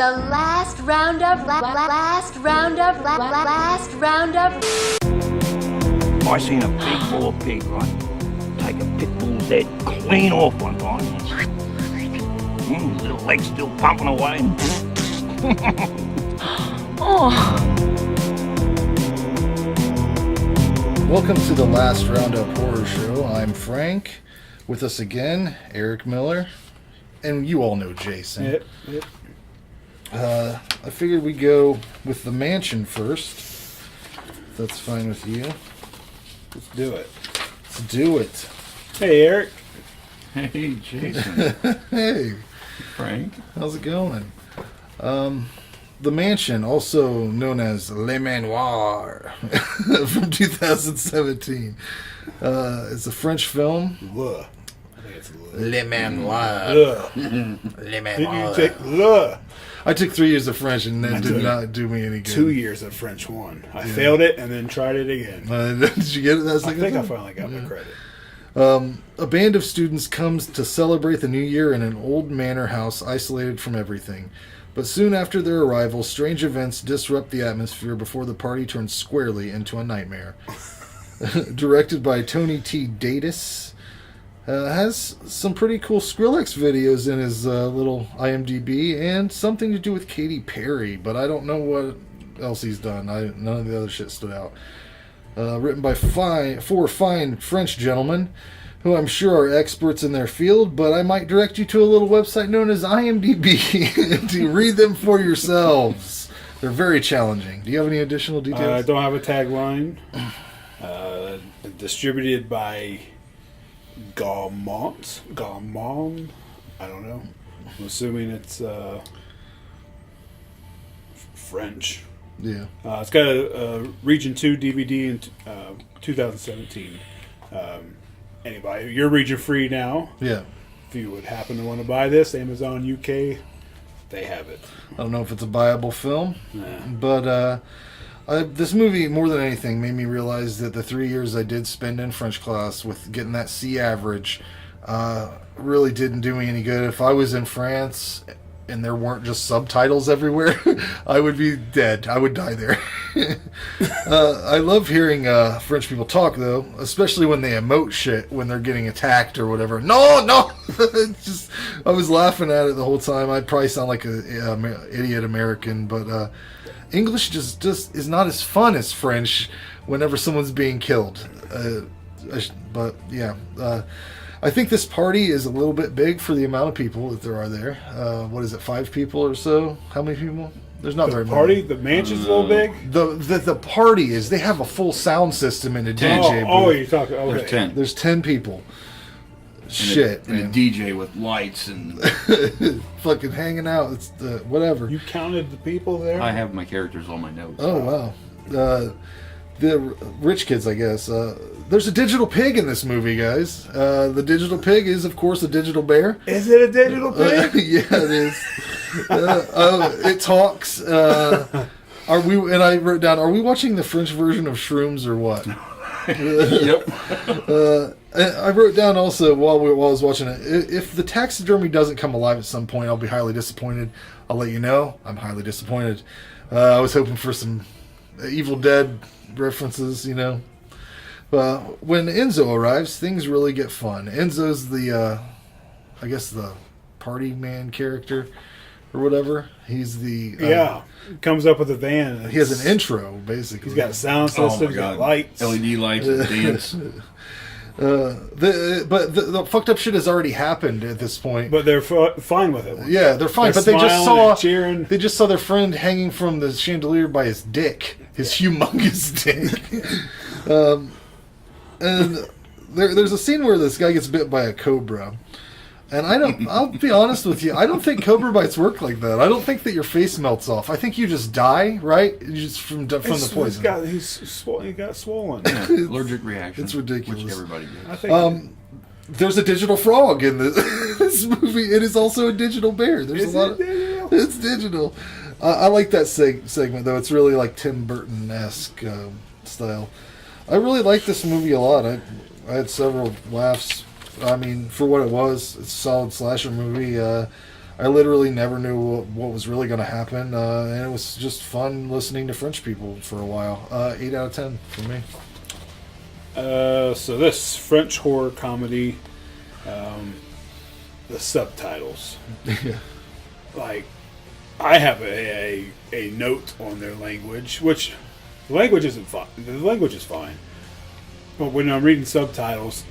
the last round of. I seen a big bull pig, right? Take a pit bull's head clean off one time. Little legs still pumping away. Welcome to the Last Roundup Horror Show. I'm Frank. With us again, Eric Miller. And you all know Jason. Yep. I figured we'd go with the Mansion first. If that's fine with you. Let's do it. Let's do it. Hey, Eric. Hey, Jason. Hey. Frank. How's it going? The Mansion, also known as Le Manoir, from 2017. It's a French film. I think it's Le Manoir. Le Manoir. Did you take I took 3 years of French and that did not do me any good. 2 years of French 1. I failed it and then tried it again. Did you get it? I think I finally got my credit. A band of students comes to celebrate the new year in an old manor house isolated from everything. But soon after their arrival, strange events disrupt the atmosphere before the party turns squarely into a nightmare. Directed by Tony T. Datis. Has some pretty cool Skrillex videos in his little IMDb and something to do with Katy Perry, but I don't know what else he's done. None of the other shit stood out. Written by four fine French gentlemen who I'm sure are experts in their field, but I might direct you to a little website known as IMDb to read them for yourselves. They're very challenging. Do you have any additional details? I don't have a tagline. Distributed by Gaumont. I don't know. I'm assuming it's French. Yeah. It's got a Region 2 DVD in 2017. Anybody, you're region free now. Yeah. If you would happen to want to buy this, Amazon UK, they have it. I don't know if it's a buyable film, Nah. but this movie, more than anything, made me realize that the 3 years I did spend in French class with getting that C average really didn't do me any good. If I was in France and there weren't just subtitles everywhere, I would be dead. I would die there. I love hearing French people talk, though, especially when they emote shit when they're getting attacked or whatever. No! Just, I was laughing at it the whole time. I probably sound like an idiot American, but English just is not as fun as French whenever someone's being killed. But, yeah. I think this party is a little bit big for the amount of people that there are there. What is it, 5 people or so? How many people? There's not very many. The mansion's a little big? The party is, they have a full sound system and a DJ booth. Oh, you're talking, okay. There's 10. There's 10 people. And man. a DJ with lights and... Fucking hanging out. It's whatever. You counted the people there? I have my characters on my notes. Oh, wow. The rich kids, I guess. There's a digital pig in this movie, guys. The digital pig is, of course, a digital bear. Is it a digital pig? Yeah, it is. It talks. Are we? And I wrote down, are we watching the French version of Shrooms or what? Yep. I wrote down also while I was watching it, if the taxidermy doesn't come alive at some point, I'll be highly disappointed. I'll let you know. I'm highly disappointed. I was hoping for some Evil Dead references, you know. When Enzo arrives, things really get fun. Enzo's the, I guess, the party man character or whatever. He's the... comes up with a van. He has an intro, basically. He's got a sound system, he's got lights. LED lights and dance. The fucked up shit has already happened at this point. But they're fine with it. Yeah, they're fine. They're but cheering. They just saw their friend hanging from the chandelier by his dick, his humongous dick. And there's a scene where this guy gets bit by a cobra. And I'll be honest with you, I don't think cobra bites work like that. I don't think that your face melts off. I think you just die, right? You just from the poison. He got swollen. Yeah, allergic reaction. It's ridiculous. Which everybody gets. I think there's a digital frog in this movie. It is also a digital bear. It's digital. I like that segment, though. It's really like Tim Burton-esque style. I really like this movie a lot. I had several laughs. I mean, for what it was, it's a solid slasher movie. I I literally never knew what was really going to happen, and it was just fun listening to French people for a while. 8 out of 10 for me. So this French horror comedy, the subtitles, Yeah. like I have a note on their language, which the language isn't fine. The language is fine, but when I'm reading subtitles,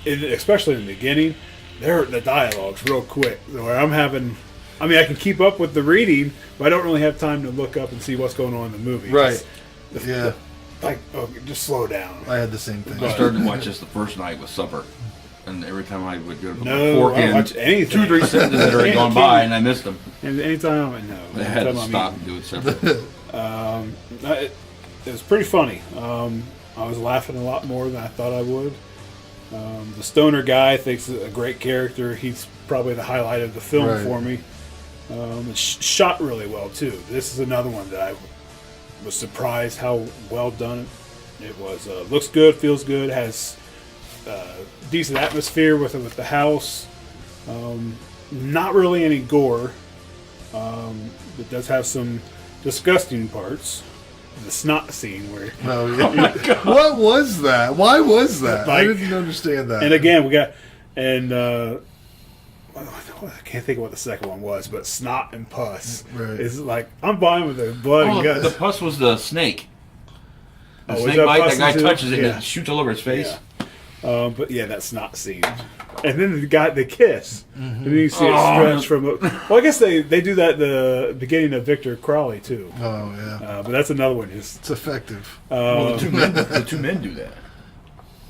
especially in the beginning, the dialogue's real quick. Where I can keep up with the reading, but I don't really have time to look up and see what's going on in the movie. Right. Yeah. Just slow down. I had the same thing. I started to watch this the first night with supper, and every time I would go to put my No, fork I don't in, watch anything. 2-3 sentences had already gone by, and I missed them. And anytime I know, I had to stop and do it separately. it was pretty funny. I was laughing a lot more than I thought I would. The stoner guy thinks a great character. He's probably the highlight of the film Right. for me. It's shot really well too. This is another one that I was surprised how well done it was. Looks good, feels good, has decent atmosphere with the house. Not really any gore. It does have some disgusting parts. The snot scene where, Oh, yeah. What was that? Why was that? I Like- didn't understand that. and again we got I can't think of what the second one was, but snot and pus Right. is like I'm buying with the blood and Oh, the guts. pus was the snake. The Oh, is snake that bite, pus that guy too? touches it and Yeah. it shoots all over his face. Yeah. But yeah, that snot scene, and then they kiss, and then you see it Oh. stretch from. Well, I guess they do that at the beginning of Victor Crowley too, Oh, yeah. but that's another one. Is It's effective. Well, the two men do that.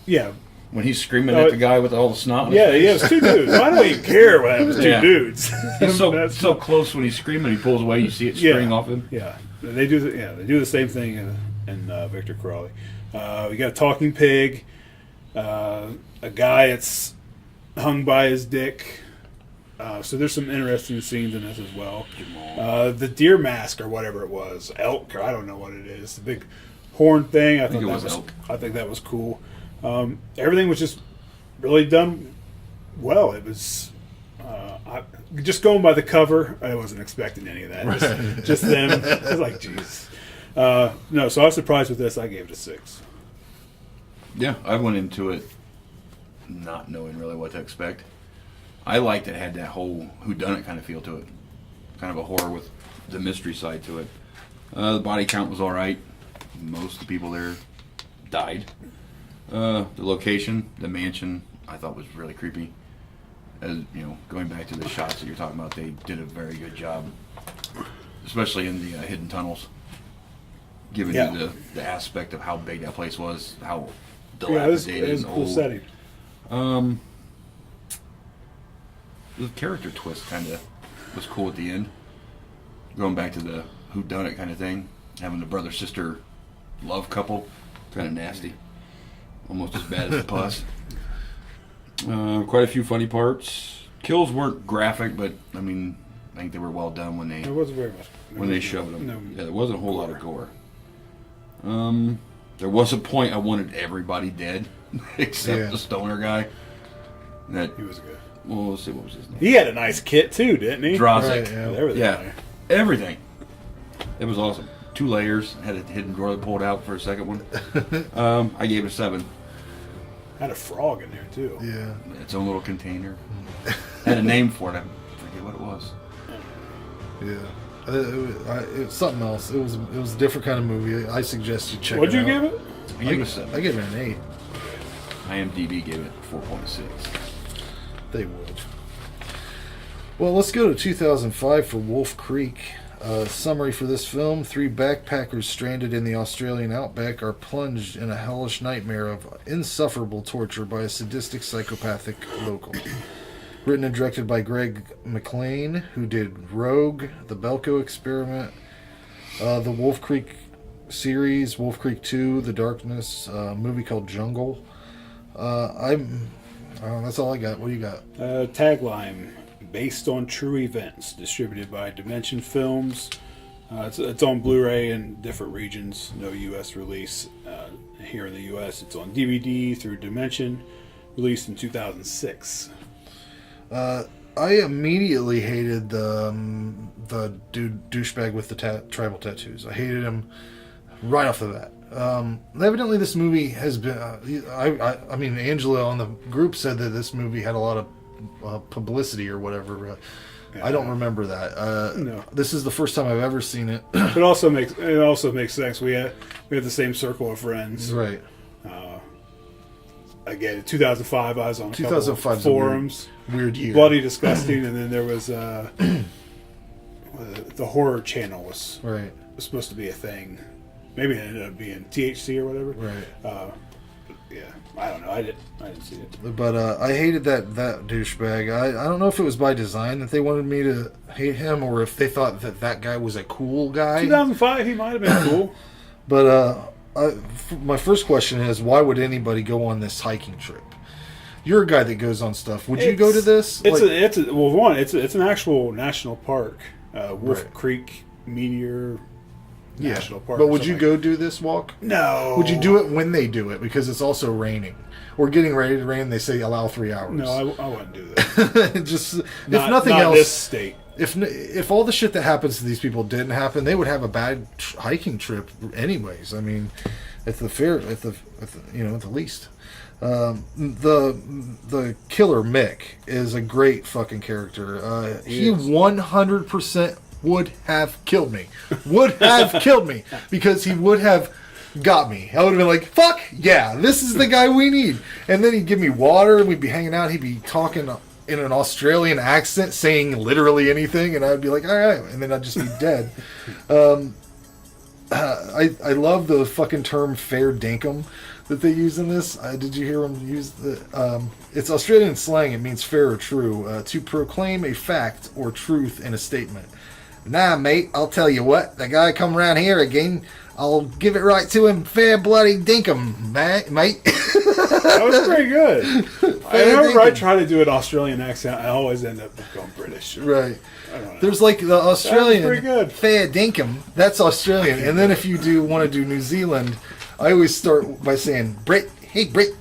yeah, When he's screaming at the guy with all the snot on his yeah, face. yeah. It's two dudes. I don't even care what happens. Two Yeah. dudes. He's so That's- so close when he's screaming, he pulls away. You see it string off him. Yeah, they do. They do the same thing in Victor Crowley. We got a talking pig, a guy that's hung by his dick. So there's some interesting scenes in this as well. The deer mask or whatever it was, elk or I don't know what it is. The big horn thing. I think thought it that was elk. I think that was cool. Everything was just really done well. It was. Just going by the cover, I wasn't expecting any of that. Just them. I was like, jeez. No, so I was surprised with this. I gave it a 6. Yeah, I went into it not knowing really what to expect. I liked it had that whole whodunit kind of feel to it, kind of a horror with the mystery side to it. The body count was all right. Most of the people there died. The location, the mansion, I thought was really creepy. As you know, going back to the shots that you're talking about, they did a very good job, especially in the hidden tunnels, giving you the aspect of how big that place was, how Yeah, it was dilapidated a and cool old. setting. The character twist kind of was cool at the end. Going back to the whodunit kind of thing, having the brother sister love couple, kind of nasty, almost as bad as the pus. Quite a few funny parts. Kills weren't graphic, but I mean, I think they were well done when they There wasn't very much. showed them. No, Yeah, there wasn't a whole lot of gore. There was a point I wanted everybody dead except the stoner guy. That he was good. well, let's see what was his name. He had a nice kit too, didn't he? Drozic. Right, yeah. Everything Yeah, there. everything. It was awesome. 2 layers. Had a hidden drawer that pulled out for a second one. I gave it a 7. Had a frog in there too. Yeah. Its own little container. Had a name for it. I forget what it was. Yeah. It was something else. It was a different kind of movie. I suggest you check What'd it you out. give it? I gave it a 7. I gave it an 8. IMDb gave it 4.6. They would. Well, let's go to 2005 for Wolf Creek. Summary for this film: 3 backpackers stranded in the Australian outback are plunged in a hellish nightmare of insufferable torture by a sadistic psychopathic local. Written and directed by Greg McLean, who did Rogue, The Belko Experiment, the Wolf Creek series, Wolf Creek 2, The Darkness, a movie called Jungle. That's all I got. What do you got? Tagline: based on true events. Distributed by Dimension Films. It's on Blu-ray in different regions. No U.S. release here in the U.S. It's on DVD through Dimension. Released in 2006. I immediately hated the douchebag with the tribal tattoos. I hated him right off the bat. Evidently, this movie has been. I mean, Angela on the group said that this movie had a lot of publicity or whatever. I don't remember that. No. This is the first time I've ever seen it. It also makes sense. We have the same circle of friends. Right. Again, in 2005, I was on a couple 2005 of forums. Weird year. Bloody disgusting, and then there was the horror channel was supposed to be a thing. Maybe it ended up being THC or whatever. Right. Yeah, I don't know. I didn't see it. But I hated that douchebag. I don't know if it was by design that they wanted me to hate him, or if they thought that guy was a cool guy. 2005, he might have been cool. But my first question is, why would anybody go on this hiking trip? You're a guy that goes on stuff. Would you go to this? It's an actual national park, Wolf Creek Meteor National Park. But would you go do this walk? No. Would you do it when they do it? Because it's also raining. We're getting ready to rain. They say allow 3 hours. No, I wouldn't do that. Just if not nothing else, this state. If all the shit that happens to these people didn't happen, they would have a bad hiking trip anyways. I mean, at the fair, at the least. The killer Mick is a great fucking character. He 100% would have killed me. Would have killed me because he would have got me. I would have been like, fuck yeah, this is the guy we need. And then he'd give me water and we'd be hanging out. He'd be talking in an Australian accent, saying literally anything, and I'd be like, all right, and then I'd just be dead. I love the fucking term fair dinkum that they use in this. Did you hear them use the? It's Australian slang. It means fair or true, to proclaim a fact or truth in a statement. Nah, mate, I'll tell you what. The guy come around here again, I'll give it right to him, fair bloody dinkum, mate. That was pretty good. Whenever I try to do an Australian accent, I always end up going British. Right. I don't know. There's like the Australian pretty good. fair dinkum. That's Australian. And then if you want to do New Zealand, I always start by saying Brit. Hey, Brit.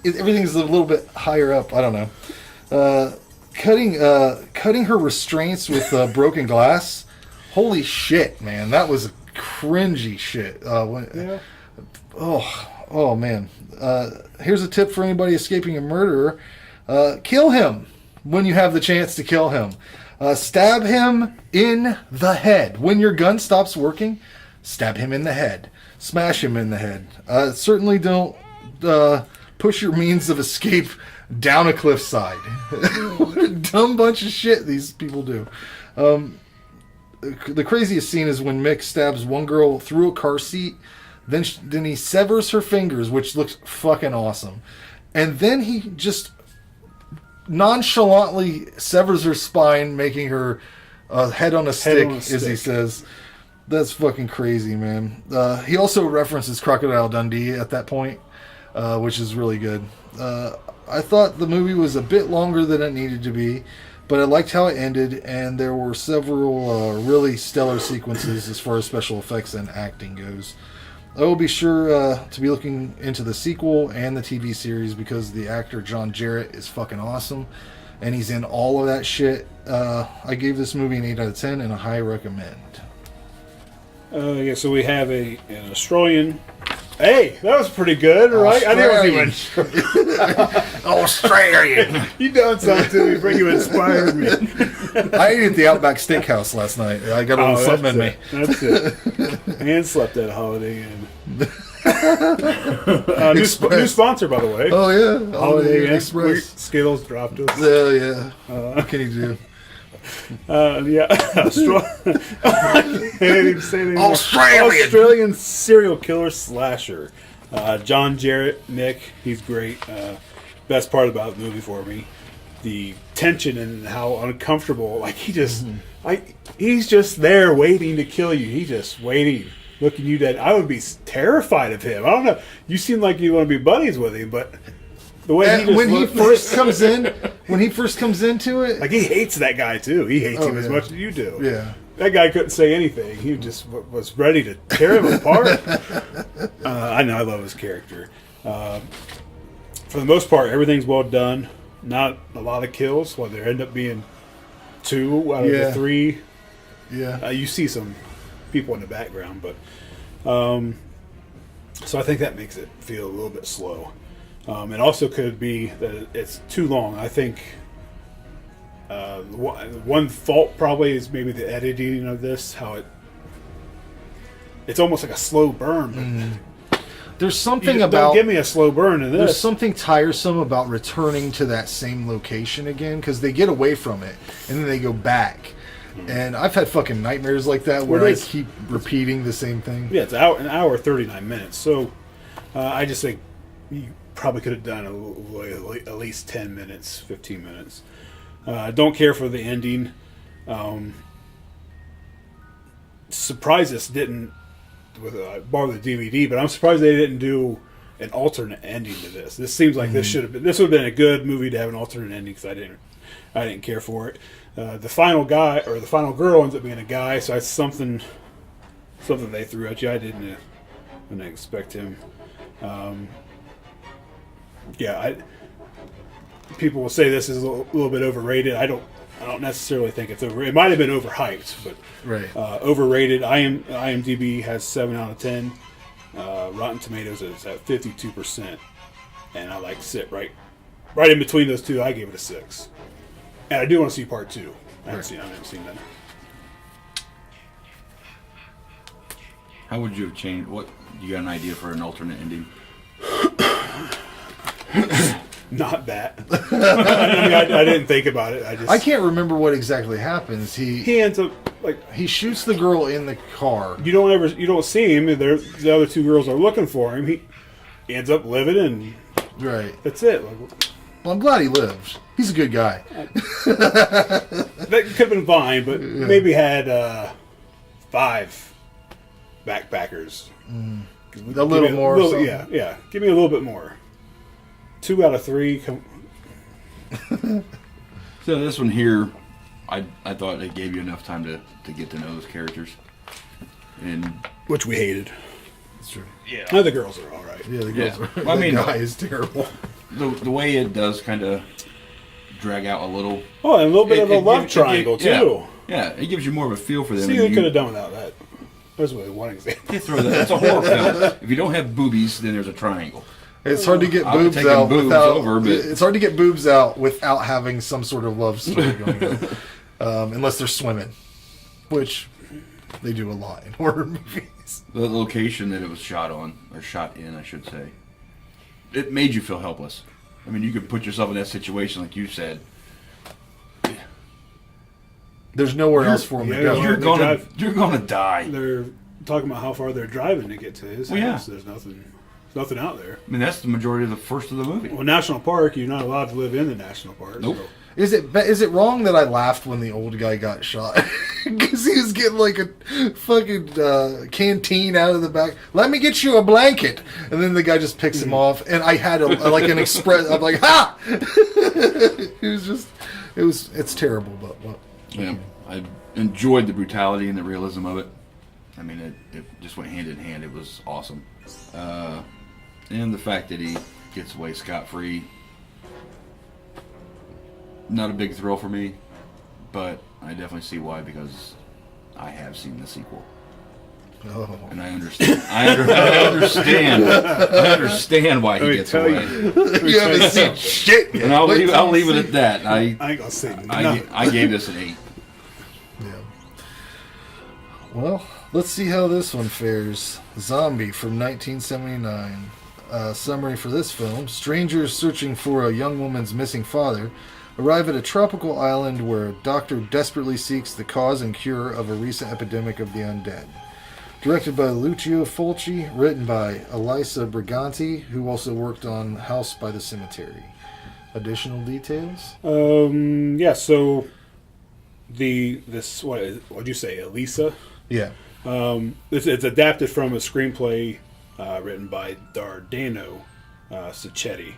Everything's a little bit higher up. I don't know. Cutting her restraints with broken glass. Holy shit, man! That was cringy shit. Yeah. Oh man. Here's a tip for anybody escaping a murderer: kill him when you have the chance to kill him. Stab him in the head when your gun stops working. Stab him in the head. Smash him in the head. Certainly don't push your means of escape down a cliffside. What a dumb bunch of shit these people do. The craziest scene is when Mick stabs one girl through a car seat, then he severs her fingers, which looks fucking awesome. And then he just nonchalantly severs her spine, making her head on a stick, as he says. That's fucking crazy, man. He also references Crocodile Dundee at that point, which is really good. I thought the movie was a bit longer than it needed to be, but I liked how it ended, and there were several really stellar sequences as far as special effects and acting goes. I will be sure to be looking into the sequel and the TV series because the actor John Jarrett is fucking awesome, and he's in all of that shit. I gave this movie an 8 out of 10 and a high recommend. So we have an Australian. Hey, that was pretty good, right? I didn't even. Australian. You done something to me, bring you inspired me. I ate at the Outback Steakhouse last night. I got a little something in me. That's it. And slept at Holiday Inn. New sponsor, by the way. Oh yeah, Holiday Inn Express. Skittles dropped us. Yeah. What can you do? Yeah. I can't even say anything. Australian serial killer slasher. John Jarrett, Nick, he's great. Best part about the movie for me, the tension and how uncomfortable. Like he's just there waiting to kill you. He's just waiting, looking you dead. I would be terrified of him. I don't know. You seem like you want to be buddies with him, but the way he first comes into it, like he hates that guy too. He hates him as much as you do. Yeah. That guy couldn't say anything. He just was ready to tear him apart. I know. I love his character. For the most part, everything's well done. Not a lot of kills. Well, there end up being 2 out of the 3. Yeah. You see some people in the background, but so I think that makes it feel a little bit slow. It also could be that it's too long. I think one fault probably is maybe the editing of this, how it's almost like a slow burn. There's something Don't about... give me a slow burn in this. There's something tiresome about returning to that same location again, because they get away from it, and then they go back. And I've had fucking nightmares like that where I keep repeating the same thing. Yeah, it's an hour 39 minutes. So I just think you probably could have done at least 10 minutes, 15 minutes. Don't care for the ending. Surprised this didn't, borrow the DVD, but I'm surprised they didn't do an alternate ending to this. This seems like this would have been a good movie to have an alternate ending, because I didn't care for it. The final guy or the final girl ends up being a guy, so it's something they threw at you. I didn't expect him. People will say this is a little bit overrated. I don't necessarily think it's over. It might have been overhyped, but Right. Overrated. IMDb has 7 out of 10. Rotten Tomatoes is at 52%, and I sit right in between those two. I gave it a 6, and I do want to see part 2. I haven't seen that. How would you have changed? What you got an idea for an alternate ending? Not that. I didn't think about it. I can't remember what exactly happens. He ends up he shoots the girl in the car. you don't see him. And the other 2 girls are looking for him. He ends up living, and Right. that's it. Well, I'm glad he lived. He's a good guy. That could have been fine, but maybe had 5 backpackers. A little more. Yeah. Give me a little bit more. 2 out of 3. So this one here, I thought it gave you enough time to get to know those characters, and Which we hated. That's true. yeah, No, the girls are all right. Yeah, the girls Yeah. are. Well, I mean- the guy is terrible. the way it does kind of drag out a little. Oh, and a little bit of a love gives- triangle, too. Yeah, it gives you more of a feel for them. See, and they you- could have done without that. There's really one example. you throw that. It's a horror film. If you don't have boobies, then there's a triangle. It's hard to get I would boobs take out boobs without. over, but- It's hard to get boobs out without having some sort of love story going on, unless they're swimming, which they do a lot in horror movies. The location that it was shot on, or shot in, I should say, it made you feel helpless. I mean, you could put yourself in that situation, like you said. There's nowhere else for them to yeah, go. You're gonna die. They're talking about how far they're driving to get to his Well, house. yeah. There's nothing out there. I mean, that's the majority of the first of the movie. Well, national park, you're not allowed to live in the national park. Nope. So. Is it wrong that I laughed when the old guy got shot? Because he was getting like a fucking canteen out of the back. Let me get you a blanket, and then the guy just picks him off, and I had an express. I'm like, ha! It's terrible, but what? Yeah, I enjoyed the brutality and the realism of it. I mean, it just went hand in hand. It was awesome. And the fact that he gets away scot-free. Not a big thrill for me, but I definitely see why, because I have seen the sequel. Oh. And I understand. I understand why he gets away. You haven't seen shit yet. And I'll Wait till leave you it see. at that. I ain't gonna say nothing. I gave this an 8. Yeah. Well, let's see how this one fares. Zombie from 1979. Summary for this film. Strangers searching for a young woman's missing father arrive at a tropical island where a doctor desperately seeks the cause and cure of a recent epidemic of the undead. Directed by Lucio Fulci, written by Elisa Briganti, who also worked on House by the Cemetery. Additional details? Yeah. So what'd you say, Elisa? Yeah. It's adapted from a screenplay written by Dardano Sacchetti,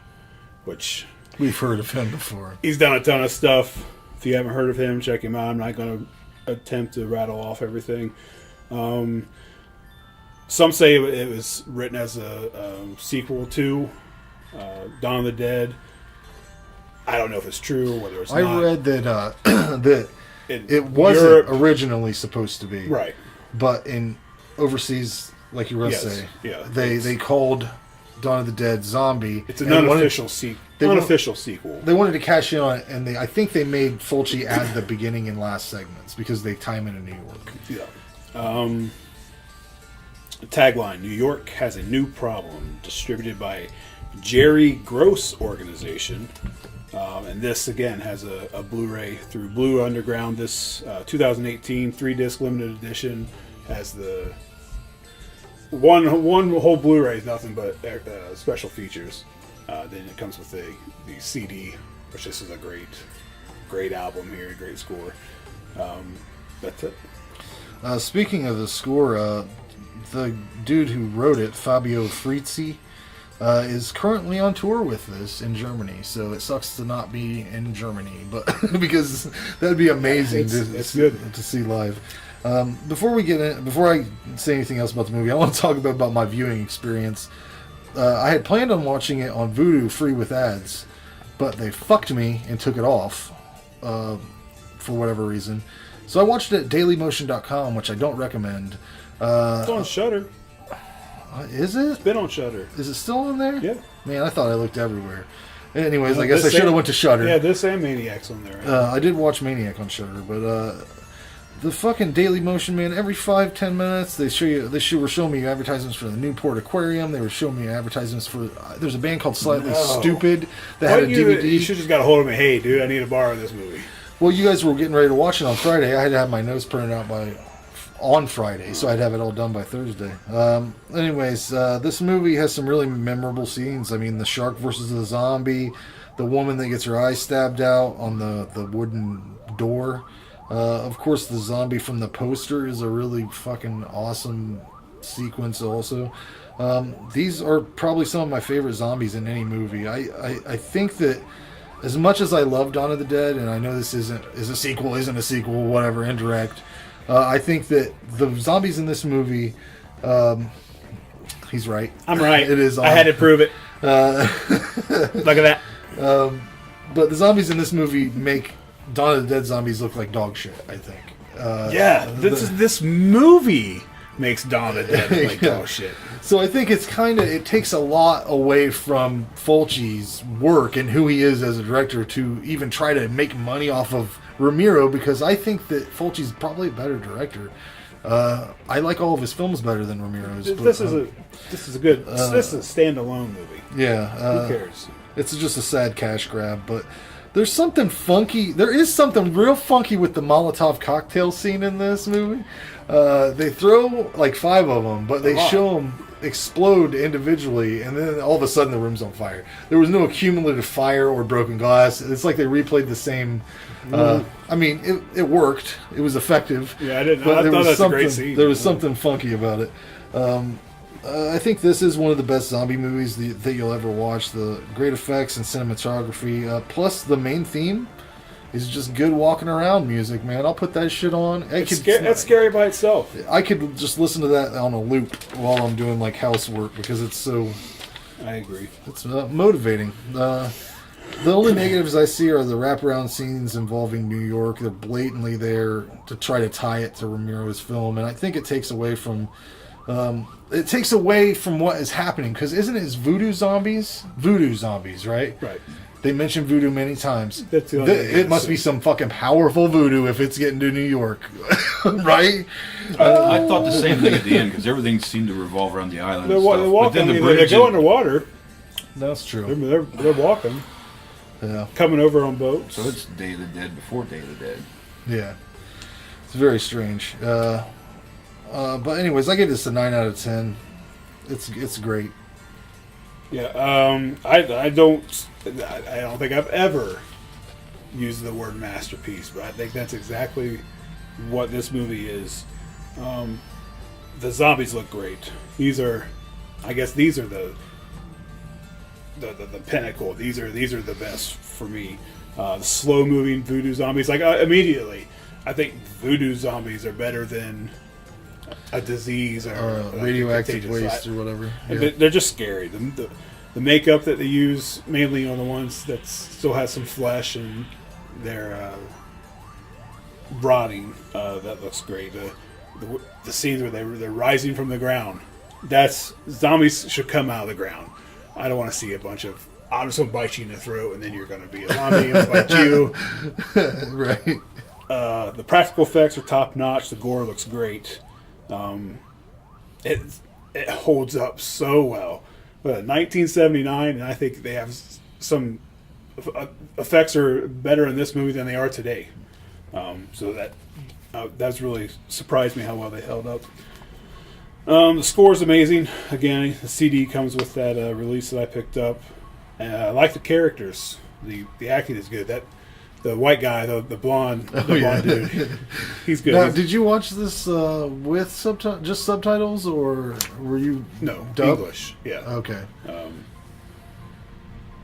which We've heard of him before. he's done a ton of stuff. If you haven't heard of him, check him out. I'm not going to attempt to rattle off everything. Some say it was written as a sequel to Dawn of the Dead. I don't know if it's true, whether it's not. I read that that it wasn't Europe, originally supposed to be. right. But in overseas, like you were going to Yes, say, yeah, they called Dawn of the Dead Zombie. It's an and unofficial sequel. They wanted to cash in on it, and I think they made Fulci add the beginning and last segments because they time in New York. Yeah. Tagline: New York has a new problem. Distributed by Jerry Gross Organization. And this, again, has a Blu-ray through Blue Underground. This 2018 3-disc limited edition has the one whole Blu-ray is nothing but special features. Then it comes with the CD, which this is a great album here, a great score. That's it. Speaking of the score, the dude who wrote it, Fabio Frizzi, is currently on tour with this in Germany. So it sucks to not be in Germany, but because that'd be amazing It's good to see live. Before I say anything else about the movie, I want to talk about my viewing experience. I had planned on watching it on Vudu free with ads, but they fucked me and took it off for whatever reason. So I watched it at dailymotion.com, which I don't recommend. It's on Shudder. Is it? It's been on Shudder. Is it still on there? Yeah. Man, I thought I looked everywhere. Anyways, I guess I should have went to Shudder. Yeah, this and Maniac's on there. Right? I did watch Maniac on Shudder, but the fucking Daily Motion, man, every 5-10 minutes they were showing me advertisements for the Newport Aquarium. They were showing me advertisements for there's a band called Slightly Stupid that had a DVD. You should just got a hold of me. Hey, dude, I need to borrow this movie. Well, you guys were getting ready to watch it on Friday. I had to have my notes printed out on Friday, so I'd have it all done by Thursday. Anyways, this movie has some really memorable scenes. I mean, the shark versus the zombie, the woman that gets her eye stabbed out on the wooden door. Of course, the zombie from the poster is a really fucking awesome sequence also. These are probably some of my favorite zombies in any movie. I think that as much as I love Dawn of the Dead, and I know this isn't a sequel, whatever, indirect, I think that the zombies in this movie, he's right. I'm right. It is. I had to prove it. Look at that. But the zombies in this movie make Dawn of the Dead zombies look like dog shit, I think. This movie makes Dawn of the Dead look like dog shit. So I think it takes a lot away from Fulci's work and who he is as a director to even try to make money off of Romero, because I think that Fulci's probably a better director. I like all of his films better than Romero's. This is a standalone movie. Yeah. Who cares? It's just a sad cash grab, but there's something funky. There is something real funky with the Molotov cocktail scene in this movie. They throw like 5 of them, but they show them explode individually, and then all of a sudden the room's on fire. There was no accumulative fire or broken glass. It's like they replayed the same. I mean, it worked. It was effective. Yeah, I didn't. But I there thought was that's a something, great scene. There was something funky about it. I think this is one of the best zombie movies that you'll ever watch. The great effects and cinematography, plus the main theme is just good walking around music, man. I'll put that shit on. That's scary by itself. I could just listen to that on a loop while I'm doing like housework because it's so. I agree. It's motivating. The only negatives I see are the wraparound scenes involving New York. They're blatantly there to try to tie it to Romero's film, and I think it takes away from. It takes away from what is happening, because isn't it voodoo zombies? Voodoo zombies, right? Right. They mention voodoo many times. That's the only thing It must be some fucking powerful voodoo if it's getting to New York, right? I thought the same thing at the end, because everything seemed to revolve around the island. They're and stuff. walking. But then the They bridge go underwater. That's true. They're walking. Yeah. Coming over on boats. So it's Day of the Dead before Day of the Dead. Yeah. It's very strange. But anyways, I give this a 9 out of 10. It's great. Yeah, I don't think I've ever used the word masterpiece, but I think that's exactly what this movie is. The zombies look great. These are the pinnacle. These are the best for me. The slow moving voodoo zombies, like immediately, I think voodoo zombies are better than a disease or radioactive waste or whatever. Yeah. They're just scary. The makeup that they use, mainly on the ones that still has some flesh, and they're rotting. That looks great. The scenes where they're rising from the ground. That's zombies should come out of the ground. I don't want to see a bunch of I'm just gonna bite you in the throat and then you're gonna be a zombie and bite you. Right. The practical effects are top notch. The gore looks great. It holds up so well. But 1979, and I think they have some effects are better in this movie than they are today. So that's really surprised me how well they held up. The score is amazing. Again, the CD comes with that release that I picked up. I like the characters. The acting is good. The white guy, the blonde dude, he's good. Now, did you watch this with just subtitles, or were you dubbed? English? Yeah. Okay.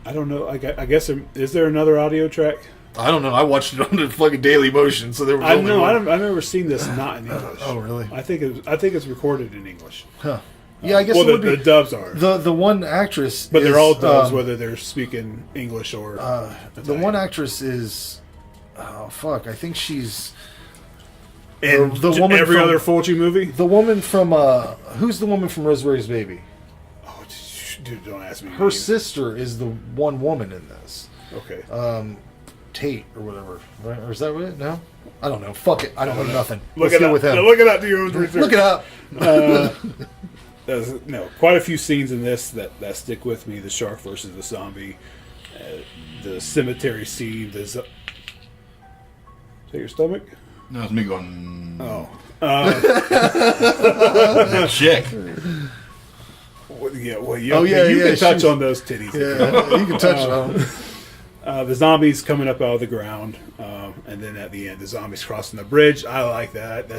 I don't know. I guess is there another audio track? I don't know. I watched it on the fucking Daily Motion, so there was. I've never seen this not in English. Oh, really? I think it's recorded in English. Huh. Yeah, I guess well, it would the be. dubs are. The one actress, but they're all dubs, whether they're speaking English or. The one actress is. Oh fuck! I think she's. And the woman every from, other Fulci movie. The woman from who's the woman from Rosemary's Baby? Oh, dude! Don't ask me. Her sister is the one woman in this. Okay. Tate or whatever, right? Or is that it? No, I don't know. Fuck it. I don't know nothing. Look Let's it deal up. with him. Look it up. Do your own research. Look it up. There's quite a few scenes in this that stick with me. The shark versus the zombie, the cemetery scene. Is that your stomach? No, it's me going. Oh, that chick. Well, you can touch on those titties. Yeah, you can touch on them. The zombies coming up out of the ground, and then at the end, the zombies crossing the bridge. I like that.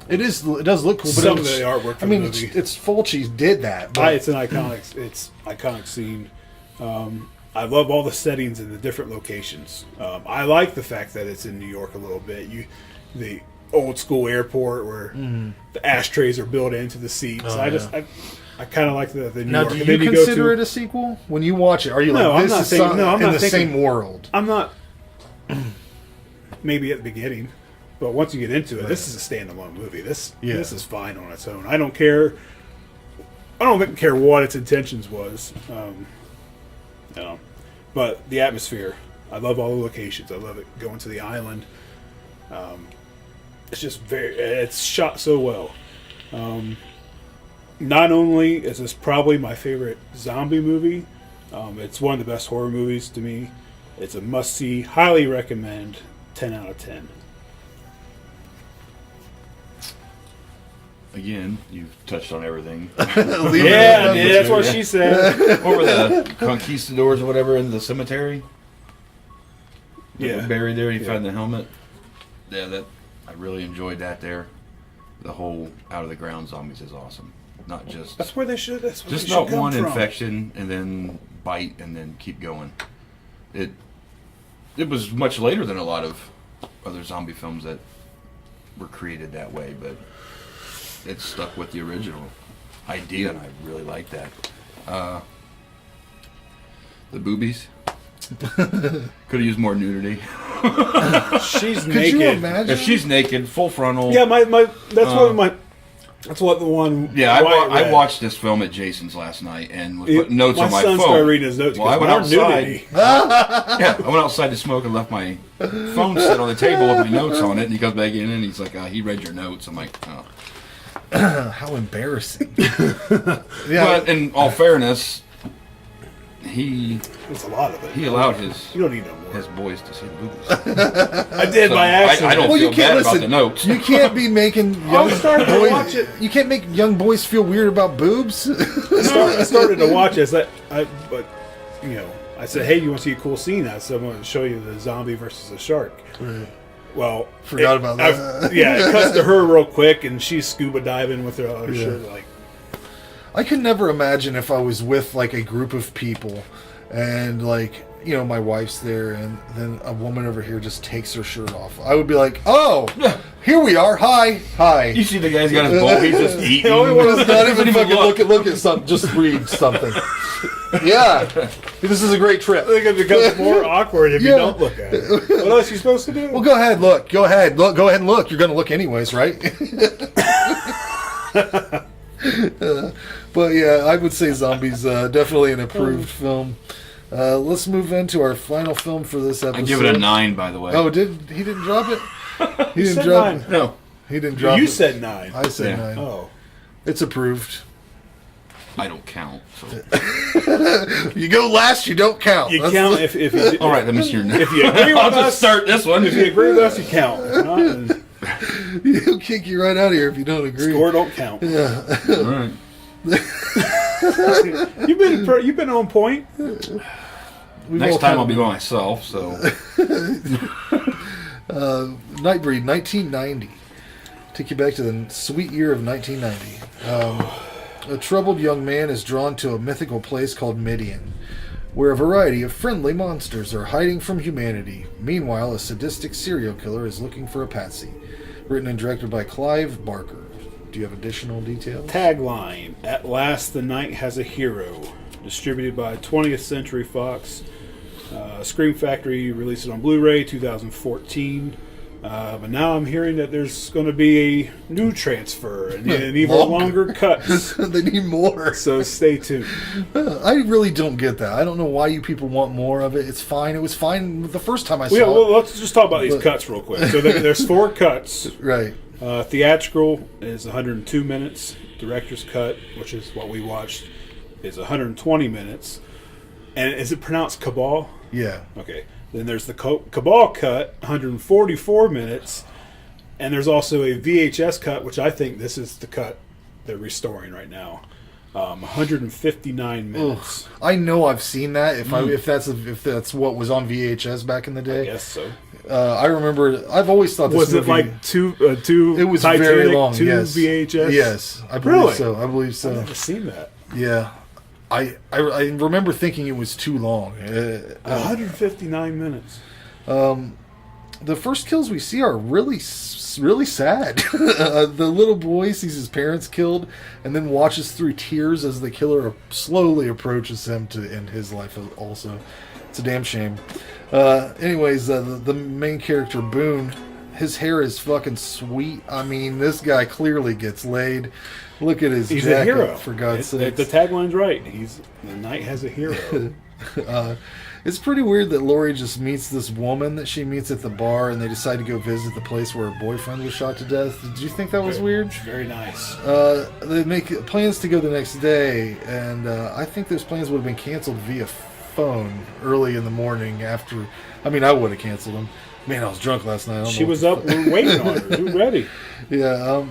It does look cool, but some of the artwork. For the movie. It's Fulci did that. But it's an iconic scene. I love all the settings and the different locations. I like the fact that it's in New York a little bit. The old school airport where the ashtrays are built into the seats. I kind of like the New now, York. do you consider it a sequel when you watch it? Are you no, like I'm not this is thinking, no, I'm in not the thinking, same world? I'm not. Maybe at the beginning, but once you get into it, this is a standalone movie. This is fine on its own. I don't care. I don't care what its intentions was. But the atmosphere. I love all the locations. I love it going to the island. It's just it's shot so well. Not only is this probably my favorite zombie movie, it's one of the best horror movies to me. It's a must-see, highly recommend, 10 out of 10. Again, you've touched on everything. That's what she said. What were the conquistadors or whatever in the cemetery? Yeah. Buried there, you found the helmet. Yeah, I really enjoyed that there. The whole out of the ground zombies is awesome. Not just That's where they should. That's where just they should not come one from. infection and then bite and then keep going. It was much later than a lot of other zombie films that were created that way, but it stuck with the original idea, and I really like that. The boobies could have used more nudity. She's Could naked. you imagine? If she's naked, full frontal. Yeah, that's what the one. Yeah, I watched this film at Jason's last night and was putting notes on my phone. My son started reading his notes. Well, I went outside. I went outside to smoke and left my phone set on the table with my notes on it. And he comes back in and he's like, "He read your notes." I'm like, "Oh." How embarrassing. But in all fairness, It's a lot of it. he allowed his You don't need no more. boys to see the movies. I did by accident. I don't feel bad about the notes. You can't be making young started to boys. watch it. You can't make young boys feel weird about boobs. I started to watch it. But I said, "Hey, you want to see a cool scene?" I said, "I'm going to show you the zombie versus the shark." Right. Well, Forgot about that. It cuts to her real quick, and she's scuba diving with her shirt. Like, I could never imagine if I was with like a group of people, and like you know, my wife's there, and then a woman over here just takes her shirt off, I would be like, "Oh, here we are. Hi." You see the guy's got his bowl. He's just eating. The only one who's not Doesn't even even fucking look at something. Just read something. Yeah, this is a great trip. I think it becomes more awkward if you Yeah. don't look at it. What else are you supposed to do? Well, go ahead, look. Go ahead and look. You're going to look anyways, right? But yeah, I would say Zombies definitely an approved film. Let's move into our final film for this episode. I give it a 9, by the way. Oh, he didn't drop it? He didn't said drop 9. it. No, He didn't drop it. You said 9. I said Yeah. 9. Oh. It's approved. I don't count. So. You go last, you don't count. You That's count if you All right, let me see your name. if you agree with I'll us. just start this one. If you agree with us, you count. If not, then He'll kick you right out of here if you don't agree. score don't count. All right. You've been on point. Next time I'll be by myself. So NightBreed, 1990. Take you back to the sweet year of 1990. A troubled young man is drawn to a mythical place called Midian, where a variety of friendly monsters are hiding from humanity. Meanwhile, a sadistic serial killer is looking for a patsy. Written and directed by Clive Barker. Do you have additional details? Tagline: At last, the night has a hero. Distributed by 20th Century Fox. Scream Factory released it on Blu-ray 2014. But now I'm hearing that there's going to be a new transfer and even longer cuts. They need more. So stay tuned. I really don't get that. I don't know why you people want more of it. It's fine. It was fine the first time I saw Yeah, well, it. let's just talk about these cuts real quick. So there's 4 cuts. Right. Theatrical is 102 minutes. Director's cut, which is what we watched, is 120 minutes. And is it pronounced Cabal? Yeah. Okay. Then there's the Cabal cut, 144 minutes. And there's also a VHS cut, which I think this is the cut they're restoring right now. 159 minutes. Ugh. I know I've seen that. If that's what was on VHS back in the day. I guess so. I remember. I've always thought this Was it movie, like two? It was Titanic, very long. 2 Yes. VHS. Yes, I believe Really? so. I believe I've so. never seen that. Yeah. I remember thinking it was too long. 159 minutes. The first kills we see are really sad. The little boy sees his parents killed and then watches through tears as the killer slowly approaches him to end his life also. It's a damn shame. Anyways, the main character, Boone, his hair is fucking sweet. I mean, this guy clearly gets laid. Look at his He's jacket, a hero. for God's sake. The tagline's right. The night has a hero. It's pretty weird that Laurie just meets this woman that she meets at the bar, and they decide to go visit the place where her boyfriend was shot to death. Did you think that was weird? Very nice. They make plans to go the next day, and I think those plans would have been canceled via phone early in the morning after. I mean, I would have canceled them. Man, I was drunk last night. I don't She know was what up. We were waiting on her. We were ready. Yeah,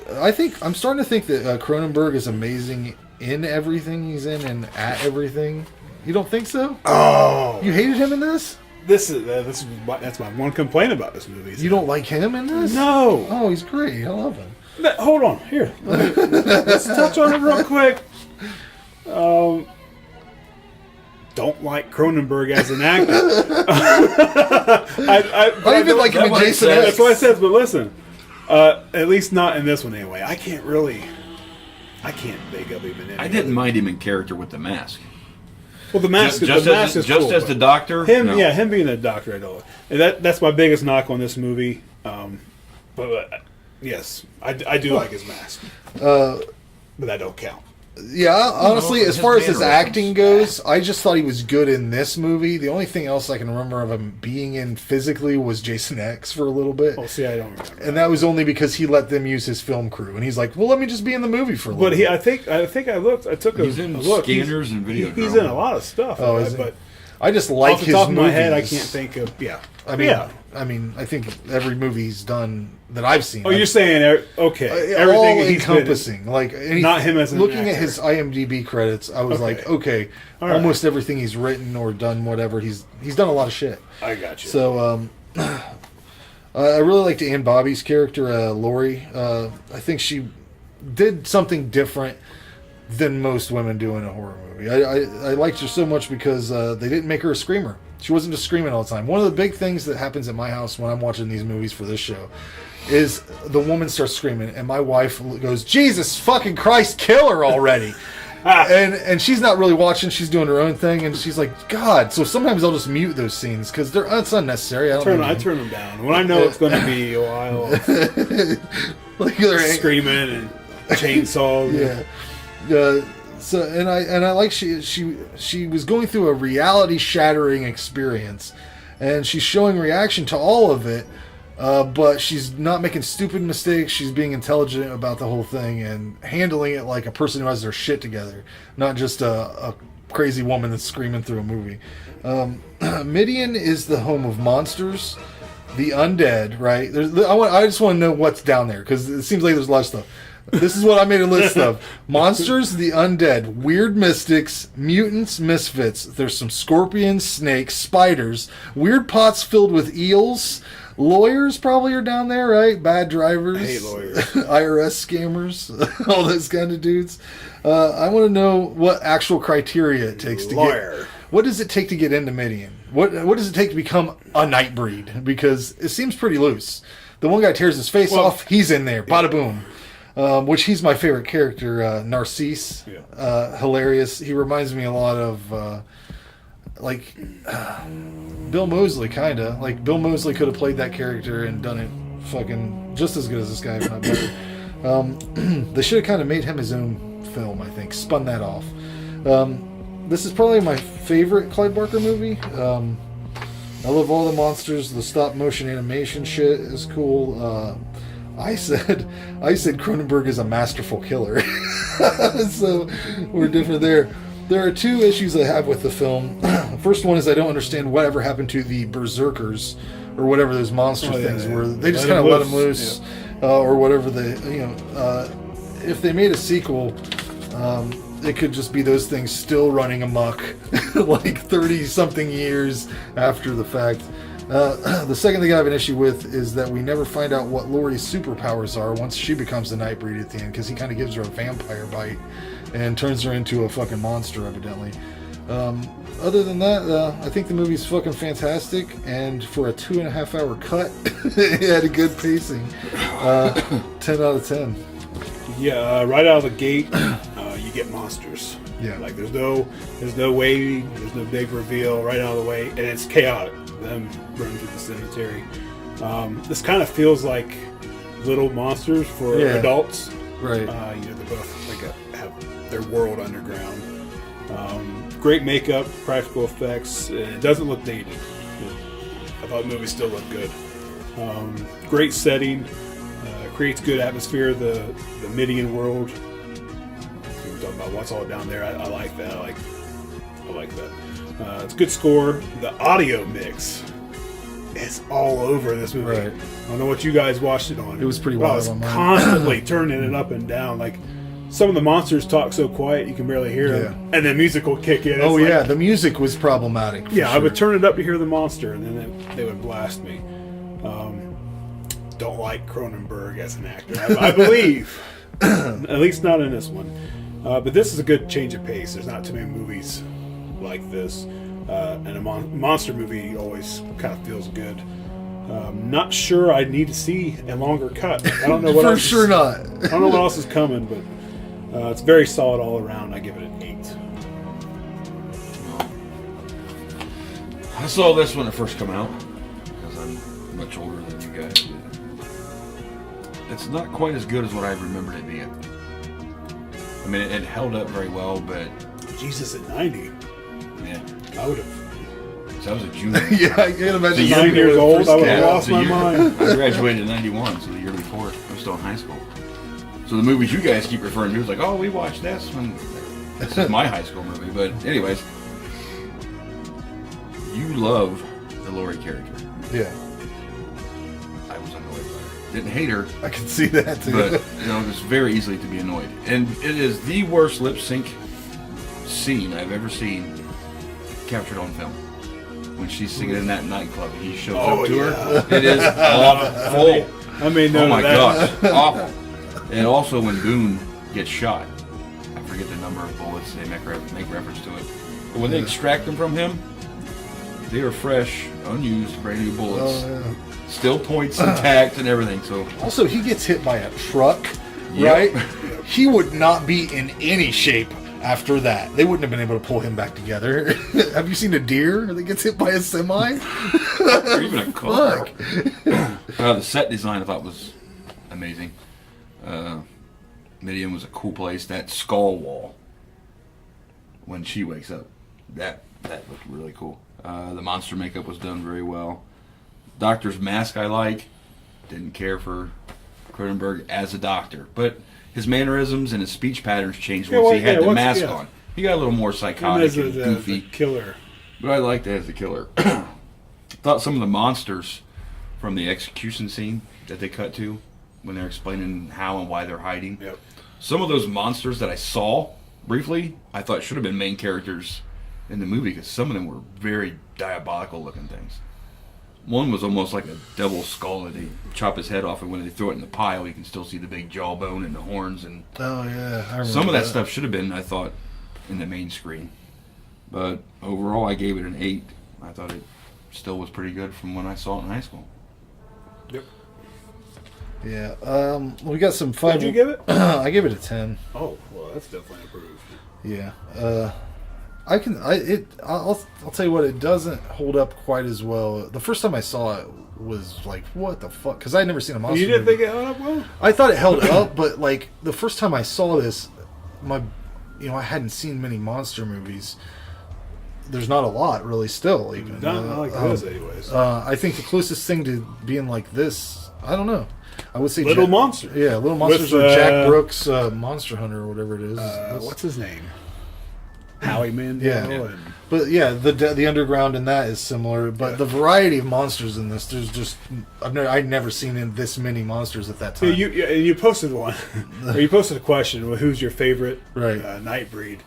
I'm starting to think that Cronenberg is amazing in everything he's in and at everything. You don't think so? Oh, You hated him in this? that's my one complaint about this movie. You don't like him in this? No. Oh, he's great. I love him. Hold on. Here. Let's touch on it real quick. Don't like Cronenberg as an actor. I even like him in Jason X. That's what I said. But listen, at least not in this one anyway. I can't think of him in. I didn't mind him in character with the mask. Well, the mask. Just the mask as, is just cool, as but the doctor. him, no. yeah, him being a doctor, I don't. And that's my biggest knock on this movie. But yes, I do like his mask. But that don't count. Yeah, honestly, as his far as his mannerisms. acting goes, I just thought he was good in this movie. The only thing else I can remember of him being in physically was Jason X for a little bit. Oh, see, I don't remember. And that was only because he let them use his film crew. And he's like, well, let me just be in the movie for a little But bit. I think I looked. I took He's a in look. Scanners and Video. He's in a lot of stuff. Oh, is he? But I just like off the his top of movies. my head, I can't think of. Yeah, I mean, I think every movie he's done that I've seen. Oh, you're saying okay? all Everything he's been in. encompassing, like Not him as an looking actor. at his IMDb credits, I was Okay. like, okay, All right. almost everything he's written or done, whatever he's done a lot of shit. I got you. So, I really liked Ann Bobby's character, Lori. I think she did something different than most women do in a horror movie. I liked her so much because they didn't make her a screamer. She wasn't just screaming all the time. One of the big things that happens at my house when I'm watching these movies for this show is the woman starts screaming, and my wife goes, "Jesus fucking Christ, kill her already!" and she's not really watching; she's doing her own thing, and she's like, "God." So sometimes I'll just mute those scenes because it's unnecessary. I turn them down when I know it's going to be a while. Like they're screaming and chainsaw. Yeah. So I like she was going through a reality shattering experience, and she's showing reaction to all of it. But she's not making stupid mistakes. She's being intelligent about the whole thing and handling it like a person who has their shit together, not just a crazy woman that's screaming through a movie. Midian is the home of monsters, the undead, right? I just want to know what's down there because it seems like there's a lot of stuff. This is what I made a list of. Monsters, the undead, weird mystics, mutants, misfits. There's some scorpions, snakes, spiders, weird pots filled with eels. Lawyers probably are down there, right? Bad drivers. I hate lawyers. IRS scammers. All those kind of dudes. I want to know what actual criteria it takes to get... What does it take to get into Midian? What does it take to become a NightBreed? Because it seems pretty loose. The one guy tears his face off. He's in there. Bada boom. Which he's my favorite character, Narcisse. Yeah. Hilarious. He reminds me a lot of... Bill Moseley, kind of. Like, Bill Moseley could have played that character and done it fucking just as good as this guy, if not better. They should have kind of made him his own film, I think. Spun that off. This is probably my favorite Clive Barker movie. I love all the monsters. The stop-motion animation shit is cool. I said Cronenberg is a masterful killer. So, we're different there. There are two issues I have with the film. First one is I don't understand whatever happened to the berserkers or whatever those monster things were. They just kind of let them loose, or whatever they, if they made a sequel, it could just be those things still running amok, like 30-something years after the fact. The second thing I have an issue with is that we never find out what Laurie's superpowers are once she becomes the NightBreed at the end, because he kind of gives her a vampire bite and turns her into a fucking monster, evidently. Other than that, I think the movie's fucking fantastic, and for a 2.5-hour cut, it had a good pacing. 10 out of 10. Yeah, right out of the gate, you get monsters. Yeah. Like there's no waiting, there's no big reveal right out of the way, and it's chaotic. Them running through the cemetery. This kind of feels like Little Monsters for adults. Right. They're both have their world underground. Great makeup, practical effects. It doesn't look dated. I thought the movie still looked good. Great setting. Creates good atmosphere. The Midian world. We were talking about what's all down there. I like that. I like that. It's a good score. The audio mix is all over this movie. Right. I don't know what you guys watched it on. It was pretty I wild was on mine. constantly turning it up and down. Like some of the monsters talk so quiet you can barely hear them, and then music will kick in. The music was problematic. Yeah, I would turn it up to hear the monster, and then they would blast me. Don't like Cronenberg as an actor, I believe. At least not in this one. But this is a good change of pace. There's not too many movies like this, and a monster movie always kind of feels good. Not sure I need to see a longer cut. I don't know what else not. I don't know what else is coming, but it's very solid all around. I give it an 8. I saw this when it first came out because I'm much older than you guys. It's not quite as good as what I remembered it being. I mean, it held up very well, but Jesus, at 90. Yeah, I would have. So I was a junior. Yeah, I can't imagine. 9 years old, I would have lost my mind. I graduated in 91, so the year before. I was still in high school. So the movies you guys keep referring to is like, oh, we watched this when this is my high school movie. But anyways, you love the Laurie character. Yeah. I was annoyed by her. Didn't hate her. I can see that too. But, it's very easily to be annoyed. And it is the worst lip sync scene I've ever seen captured on film. When she's singing in that nightclub, he shows up to her. It is awful. I mean, oh my gosh, awful. And also when Boone gets shot, I forget the number of bullets. They make reference to it. But when they extract them from him, they are fresh, unused, brand new bullets. Oh, yeah. Still points intact and everything. So Also, he gets hit by a truck, Yep. right? He would not be in any shape after that. They wouldn't have been able to pull him back together. Have you seen a deer that gets hit by a semi? or even a car. Fuck. The set design I thought was amazing. Midian was a cool place. That skull wall, when she wakes up, that looked really cool. The monster makeup was done very well. Doctor's mask I like. Didn't care for Cronenberg as a doctor, but his mannerisms and his speech patterns changed once he had the mask on. He got a little more psychotic and goofy. The killer. But I liked that as the killer. Thought some of the monsters from the execution scene that they cut to when they're explaining how and why they're hiding. Yep. Some of those monsters that I saw briefly, I thought should have been main characters in the movie because some of them were very diabolical looking things. One was almost like a double skull that they chop his head off, and when they throw it in the pile, you can still see the big jawbone and the horns. And Oh, yeah. I remember some of that stuff should have been, I thought, in the main screen. But overall, I gave it an 8. I thought it still was pretty good from when I saw it in high school. Yep. Yeah. We got some 5. What'd you give it? I gave it a 10. Oh, well, that's definitely improved. Yeah. I'll tell you what, it doesn't hold up quite as well. The first time I saw it was like, what the fuck? Because I'd never seen a monster You didn't movie. think it held up well? I thought it held up, but like the first time I saw this, I hadn't seen many monster movies. There's not a lot really still. Even Not like this, anyways. I think the closest thing to being like this, I don't know. I would say Little Monsters. Yeah, Little Monsters With, or Jack Brooks' Monster Hunter or whatever it is. What's his name? Howie Mandel. Yeah. And But yeah, the underground in that is similar. But the variety of monsters in this, there's just I'd never seen in this many monsters at that time. you posted one, or you posted a question. Well, who's your favorite Right. NightBreed?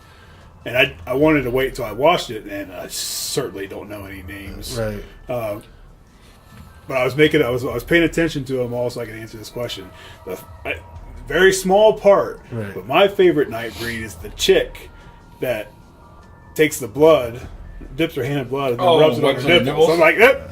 And I wanted to wait until I watched it, and I certainly don't know any names. Right. But I was paying attention to them all so I could answer this question. Very small part, Right. but my favorite NightBreed is the chick that takes the blood, dips her hand in blood, and then rubs it on wipes her on her nipples. nipples? I'm like, yep,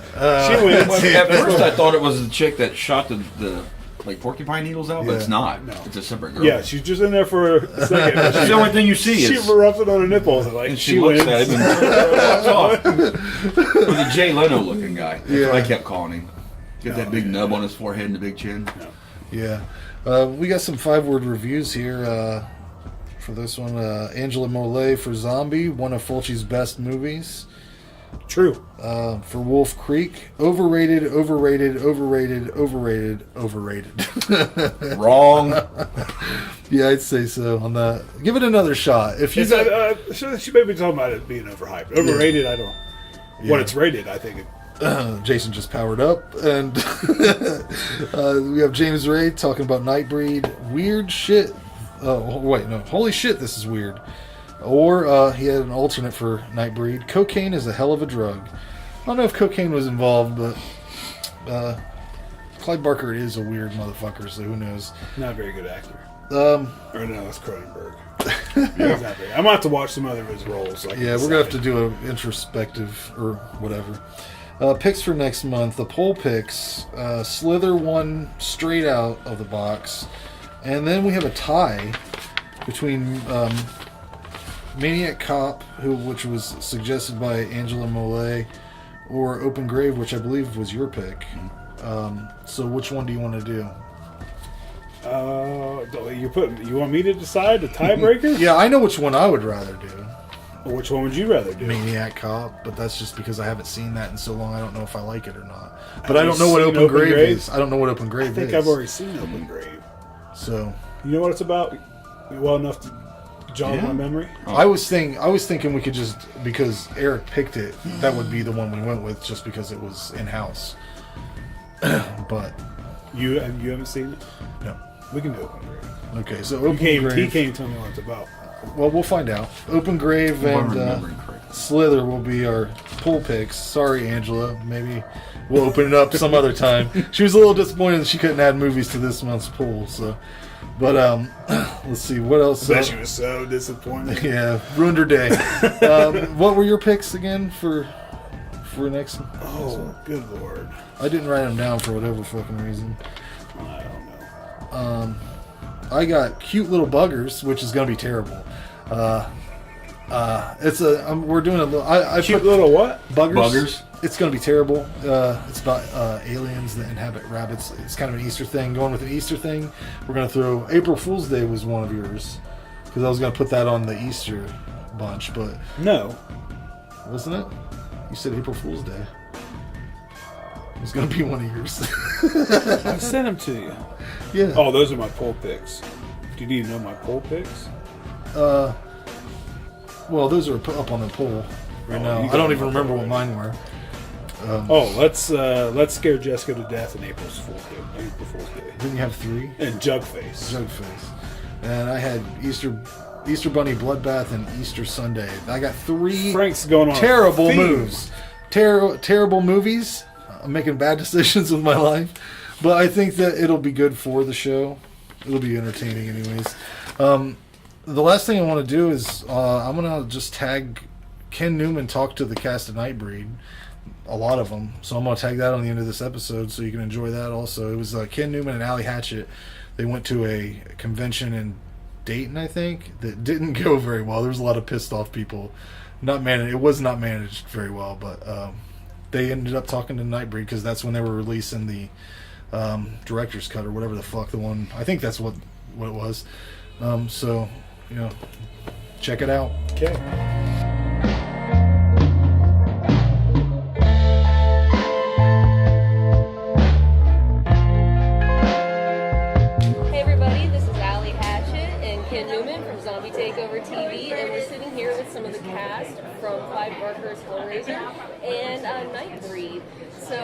she wins. Well, at first, I thought it was the chick that shot the like porcupine needles out, but it's not. No. It's a separate girl. Yeah, she's just in there for a second. That's the only thing you see. She Is, rubs it on her nipples, and like and she she looks wins. at him and walks off. Or the Jay Leno looking guy. That's what I Yeah. kept calling him. Get that big nub on his forehead and the big chin. Yeah. We got some 5-word reviews here for this one. Angela Mollet for Zombie, one of Fulci's best movies. True. For Wolf Creek, overrated, overrated, overrated, overrated, overrated. Wrong. Yeah, I'd say so on that. Give it another shot. If you It's, got, she may be talking about it being overhyped. Overrated, I don't. Yeah. When it's rated, I think. Jason just powered up, and we have James Ray talking about Nightbreed. Weird shit. Oh, wait, no. Holy shit, this is weird. Or he had an alternate for Nightbreed. Cocaine is a hell of a drug. I don't know if cocaine was involved, but Clyde Barker is a weird motherfucker, so who knows. Not a very good actor. Or no, that's Cronenberg. He's not very. I'm gonna have to watch some other of his roles. So Yeah, we're gonna have to do an introspective or whatever. Picks for next month. The poll picks. Slither won straight out of the box, and then we have a tie between Maniac Cop, which was suggested by Angela Mollet, or Open Grave, which I believe was your pick. So which one do you want to do? You want me to decide the tiebreaker? Yeah, I know which one I would rather do. Or which one would you rather do? Maniac Cop, but that's just because I haven't seen that in so long. I don't know if I like it or not. But Have I you don't know what seen Open Open Grave Grave? is. I don't know what Open Grave I think is. I've already seen Open Grave. So You know what it's about? Well enough to jog my memory? I was thinking we could just, because Eric picked it, that would be the one we went with, just because it was in house. But You haven't seen it? no. We can do Open Grave. Okay, so He Open Grave. can't tell me what it's about. Well, we'll find out. Open Grave If I'm and remembering correctly. Slither will be our pool picks. Sorry, Angela. Maybe we'll open it up some other time. She was a little disappointed that she couldn't add movies to this month's pool. So, But let's see what else. I bet she was so disappointed. Yeah, ruined her day. What were your picks again for next? Oh, good lord! I didn't write them down for whatever fucking reason. I don't know. I got Cute Little Buggers, which is gonna be terrible. We're doing a little. I Cute put little what? Buggers. It's gonna be terrible. It's about aliens that inhabit rabbits. It's kind of an Easter thing. Going with an Easter thing, we're gonna throw April Fool's Day was one of yours because I was gonna put that on the Easter bunch, but No. wasn't it? You said April Fool's Day. It was gonna be one of yours. I sent them to you. Yeah. Oh, those are my poll picks. Do you need to know my poll picks? Well, those are up on the poll right now. you I don't got even them remember up what mine were. Let's scare Jessica to death in April Fool's Day. Didn't you have 3? And Jugface. Jugface. And I had Easter Bunny Bloodbath and Easter Sunday. I got 3 Frank's going on a terrible theme. moves. Terrible movies. I'm making bad decisions with my life. But I think that it'll be good for the show. It'll be entertaining anyways. The last thing I want to do is I'm going to just tag Ken Newman talk to the cast of Nightbreed. A lot of them. So I'm going to tag that on the end of this episode so you can enjoy that also. It was Ken Newman and Allie Hatchett. They went to a convention in Dayton, I think, that didn't go very well. There was a lot of pissed off people. It was not managed very well, but they ended up talking to Nightbreed because that's when they were releasing the director's cut or whatever the fuck the one. I think that's what it was. So, check it out. Okay. Hey everybody, this is Allie Hatchett and Ken Newman from Zombie Takeover TV, and we're sitting here with some of the cast from Clive Barker's Hellraiser and Nightbreed. So,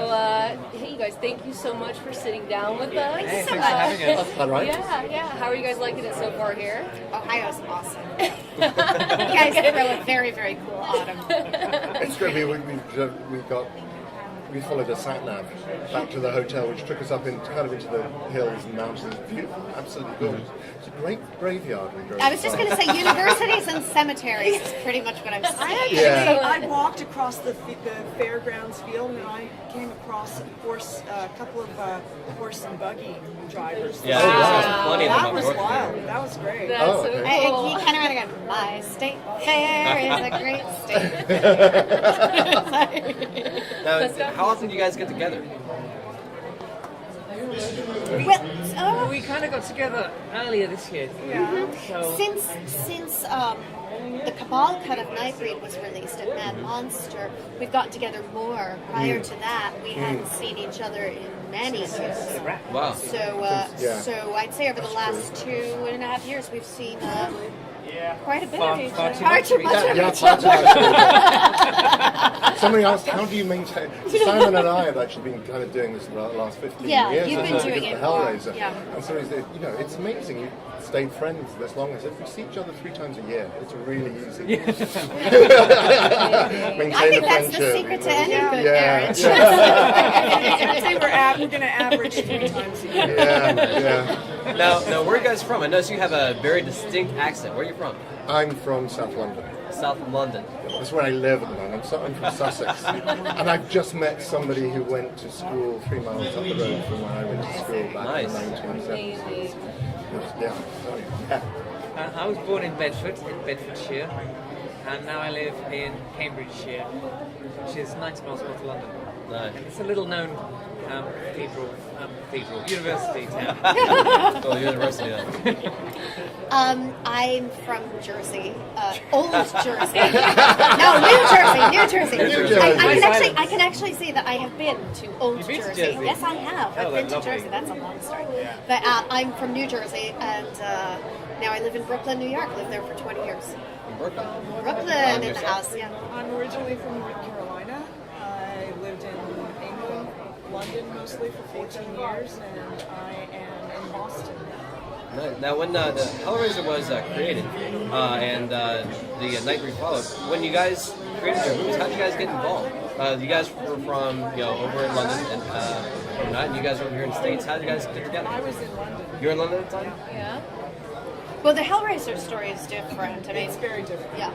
hey you guys, thank you so much for sitting down with us. Hey, thanks for having us. All right. Yeah. How are you guys liking it so far here? Ohio's awesome. You guys have a very, very cool autumn. It's going to be, we followed a sat nav back to the hotel, which took us up into the hills and mountains. Beautiful, absolutely gorgeous. It's a great graveyard we drove. I was just going to say universities and cemeteries is pretty much what I'm saying. Yeah. I walked across the fairgrounds field and I came across a couple of horse and buggy drivers. Yeah, there's plenty of them That up was north. wild. That was great. That's so okay. cool. You kind of want to go, my state fair is a great state. Now, how often do you guys get together? Well, We kind of got together earlier this year. Yeah. So since the Cabal cut of Nightbreed was released at Mad Monster, we've gotten together more. Prior to that, we hadn't seen each other in many years. Wow. So I'd say over the last 2.5 years, we've seen quite a bit Far- of each far other. too Far much too of much of Yeah, each other. Somebody asked, how do you maintain... Simon and I have actually been kind of doing this for the last 15 Yeah, years. you've or been so doing because it of more, Hellraiser. yeah. And so, it's amazing. You've stayed friends this long. As if we see each other 3 times a year. It's really easy. Maintain I think a that's the friendship. secret to any good Yeah. marriage. I'd say we're going to average 3 times a year. Yeah. Now, where are you guys from? I notice you have a very distinct accent. Where are you from? I'm from South London. South of London. That's where I live at the moment. I'm from Sussex. And I've just met somebody who went to school 3 miles up the road from where I went to school back in the 1970s. Yeah. I was born in Bedford, in Bedfordshire, and now I live in Cambridgeshire, which is 90 miles north of London. Nice. It's a little known university town. Oh, university then. I'm from Jersey, old Jersey. No, New Jersey. New Jersey. I can actually say that I have been to old You've been to Jersey. Jersey? Yes, I have. I've been to lovely. Jersey. That's a long story. But I'm from New Jersey, and now I live in Brooklyn, New York. Lived there for 20 years. Brooklyn. Brooklyn in the house, yeah. I'm originally from North Carolina. I lived in England, London mostly for 14 years, and I am in Boston. Now, when the Hellraiser was created and the Nightbreed followed, when you guys created your movies, how did you guys get involved? You guys were from over in London, and Right, and you guys were here in the States. How did you guys get together? I was in London. You were in London at the time? Yeah. Well, the Hellraiser story is different. I mean, It's very different. yeah.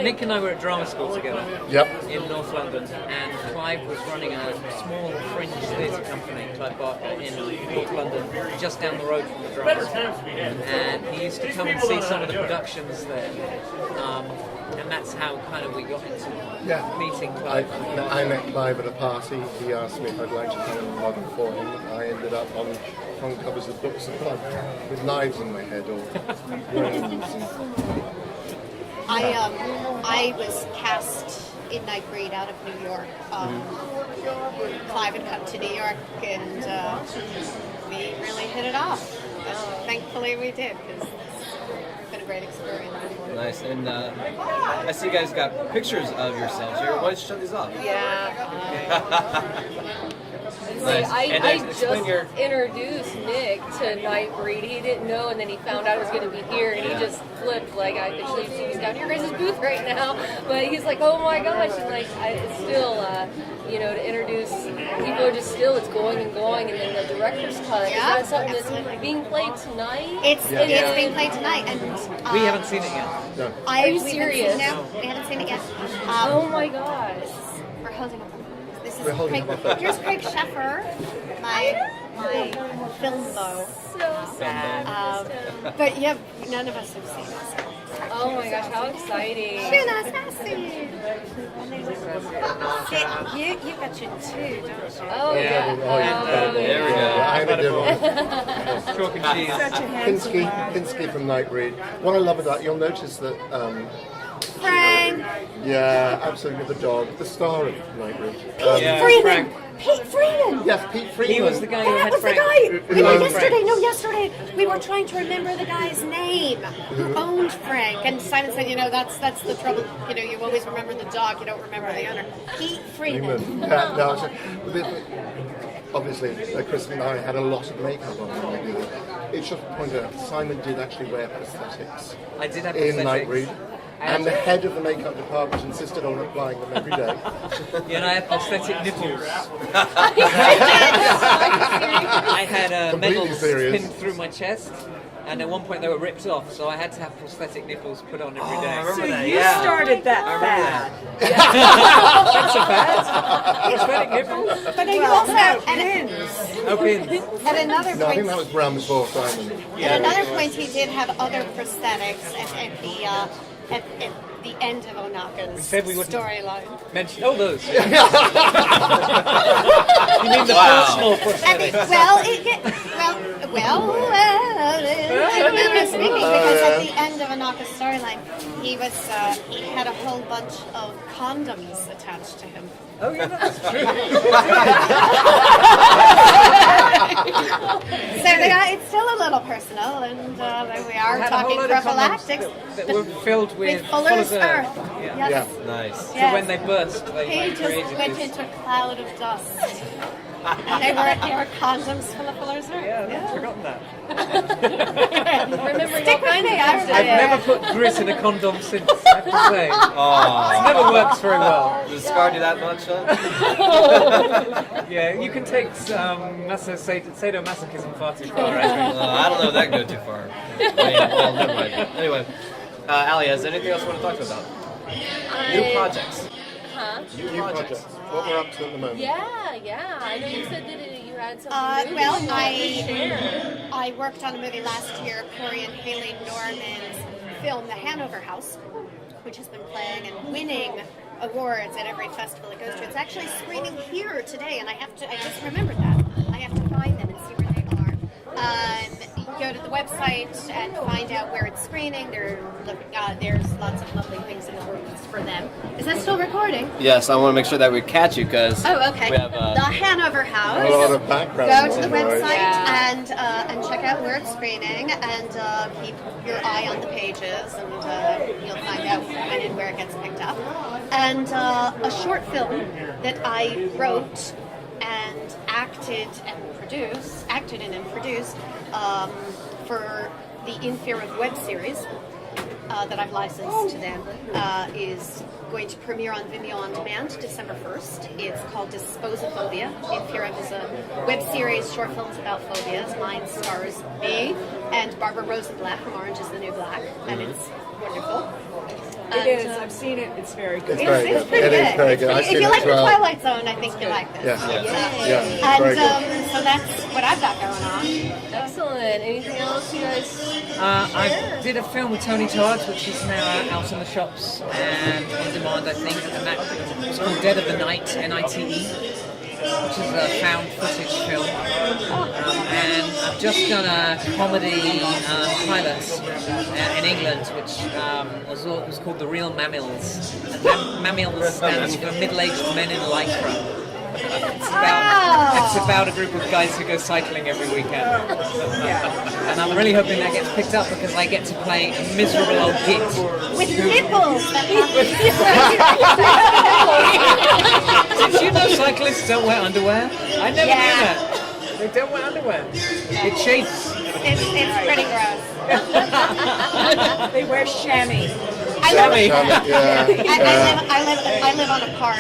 Nick and I were at drama school together. Yep. In North London, and Clive was running a small fringe theatre company, Clive Barker, in North London, just down the road from the drama school. And he used to come and see some of the productions there. And that's how kind of we got into meeting Clive. I met Clive at a party. He asked me if I'd like to come and model for him. I ended up on front covers of books and with knives in my head or brains. I was cast in NightBreed out of New York. Clive had come to New York, and we really hit it off. And thankfully, we did, because it's been a great experience. Nice. And I see you guys got pictures of yourselves here. Why don't you show these off? Yeah. Nice. I And just explain your... introduced Nick to NightBreed. He didn't know, and then he found out I was going to be here, and he just flipped. Like, I actually see he's down your guys' booth right now, but he's like, oh my gosh, and like, it's still, to introduce people are just still, it's going and going, and then the director's cut. Yeah, is that something absolutely. that's being played tonight? It's being played tonight, and We haven't seen it yet. No. Are you serious? No, we haven't seen it yet. Oh my gosh. We're holding up. This is We're holding Craig. up our- Here's Craig Sheffer, my film beau. So sad. But yeah, none of us have seen it. Oh my gosh, how exciting. Sheila Sassy. You got your two, don't you? Oh yeah. There we go. I had a good one. Chalk and cheese. Such a handsome man. Pinsky from NightBreed. What I love about you'll notice that Frank. yeah, absolutely the dog, the star of NightBreed. Freeman. Frank. Pete Freeman. Yes, Pete Freeman. He was the guy who That had was the Frank. guy. We were owned yesterday. We were trying to remember the guy's name who owned Frank. And Simon said, that's the trouble. You always remember the dog. You don't remember the owner. Pete Freeman. Yeah, no, obviously, Chris and I had a lot of makeup on when we did it. It should point out Simon did actually wear prosthetics I did have in prosthetics. NightBreed. And the head of the makeup department insisted on applying them every day. Yeah, and I had prosthetic nipples. I had Completely medals serious. pinned through my chest, and at one point they were ripped off, so I had to have prosthetic nipples put on every day. So you started that fad. That's a fad. Prosthetic nipples. But then you also No pins. at another No, I think point. that was Brown before Simon. At another point, he did have other prosthetics at the end of Onaka's said we wouldn't- storyline. Mention those. You mean the personal prosthetic? I remember speaking because at the end of Onaka's storyline, he had a whole bunch of condoms attached to him. Oh yeah, that's true. So it's still a little personal, and we I are had a whole talking load of prophylactics. condoms that were filled with Fuller's Earth. Earth. Yeah. Yes. Nice. So Yes. when they burst, they He just created went this. into a cloud of dust. And they were condoms full of Fuller's Earth. Yeah, I've forgotten that. Remembering Stick all with kinds me, of I things was- I've today. never put grit in a condom since, I have to say. It never works very well. Does it scar you that much, huh? Yeah, you can take sadomasochism far too far, I think. I don't know if that can go too far. Well, never mind. Anyway, Ali, is there anything else you want to talk about? New projects. Huh? New projects. What we're up to at the moment. Yeah. I know you said that you had something new Well, that you wanted to share. I worked on a movie last year, Corey and Haley Norman's film, The Hanover House, which has been playing and winning awards at every festival it goes to. It's actually screening here today, and I just remembered that. I have to find them and see where they are. Go to the website and find out where it's screening. There's lots of lovely things in the works for them. Is that still recording? Yes, I want to make sure that we catch you because Oh, okay. we have The Hanover House. A lot of background. Go to the noise. website and check out where it's screening, and keep your eye on the pages, and you'll find out when and where it gets picked up. And a short film that I wrote and acted in and produced for the In Fear of web series. that I've licensed to them is going to premiere on Vimeo On Demand December 1st. It's called Disposophobia. If you're is a web series, short films about phobias. Mine stars me and Barbara Rosenblatt from Orange is the New Black, and it's wonderful. It is. I've seen it. It's very good. It's pretty good. It is very good. I've If seen you it like as the well. Twilight Zone, I think you like this. Yeah. And very good. so that's what I've got going on. Excellent. Anything else, you guys? I did a film with Tony Todd, which is now out in the shops and on demand, I think. And that it's called Dead of the Night, NITE, which is a found footage film. And I've just done a comedy pilot in England, which was called The Real Mammals. And Mammals stands for Middle-Aged Men in Lycra. It's about a group of guys who go cycling every weekend. And I'm really hoping that gets picked up because I get to play a miserable old git. With nipples. Did you know cyclists don't wear underwear? I never knew that. They don't wear underwear. It chafes. It's pretty gross. They wear chamois. I live on a park.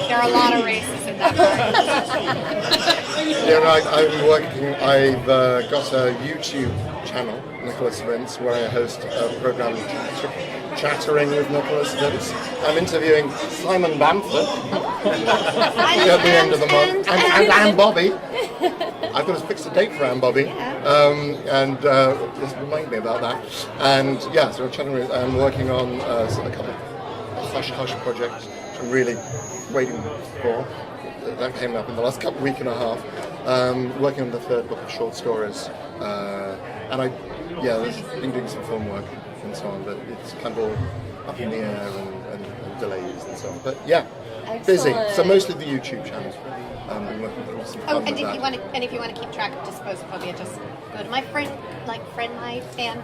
There are a lot of races in that park. I've got a YouTube channel, Nicholas Vince, where I host a program, Chattering with Nicholas Vince. I'm interviewing Simon Bamford at the end of the month, and Anne Bobby. I've got to fix a date for Anne Bobby, and just remind me about that. And yeah, so I'm working on a couple of hush projects, which I'm really waiting for. That came up in the last week and a half. Working on the third book of short stories, and I've been doing some film work and so on, but it's kind of all up in the air and delays and so on. But yeah, busy. So mostly the YouTube channel. Been working on some fun with that. If you want to keep track of Disposophobia, just go to my fan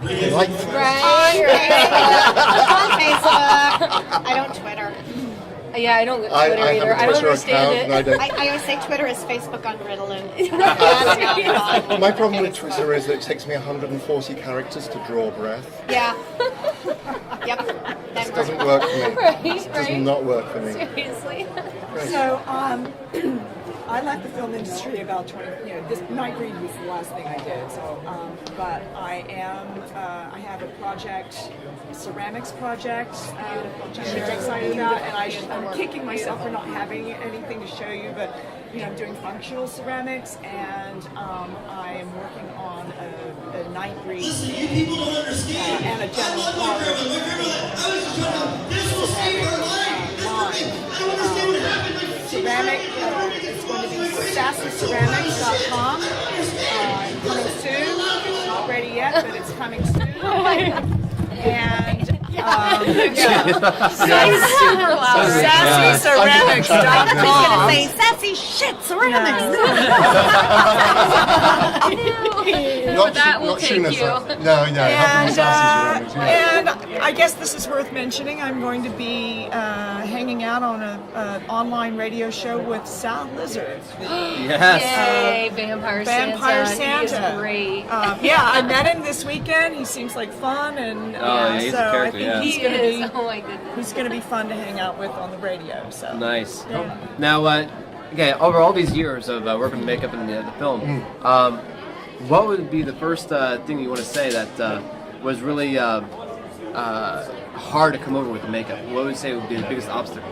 page. Like On Facebook. I don't Twitter. Yeah, I don't Twitter either. I don't understand it. I always say Twitter is Facebook on Ritalin. My problem with Twitter is that it takes me 140 characters to draw breath. Yeah. Yep. This doesn't work for me. Right, It does not work for me. Seriously. So, I left the film industry about 20. This NightBreed was the last thing I did. So, but I have a project, a ceramics project, which I'm very excited about, and I'm kicking myself for not having anything to show you. But I'm doing functional ceramics, and I am working on a NightBreed and a general horror ceramic line. It's going to be sassyceramics.com. Coming soon. Not ready yet, but it's coming soon. And sassyceramics.com. Say sassy shit ceramics. That will take you. No. And I guess this is worth mentioning. I'm going to be hanging out on an online radio show with Sal Lizard. Yes. Yay, Vampire Santa. He is great. I met him this weekend. He seems like fun, and he's so a character, I think He is. Oh my goodness. he's going to be fun to hang out with on the radio. So Nice. Yeah. Now, over all these years of working makeup in the film, what would be the first thing you want to say that was really hard to come over with the makeup? What would you say would be the biggest obstacle?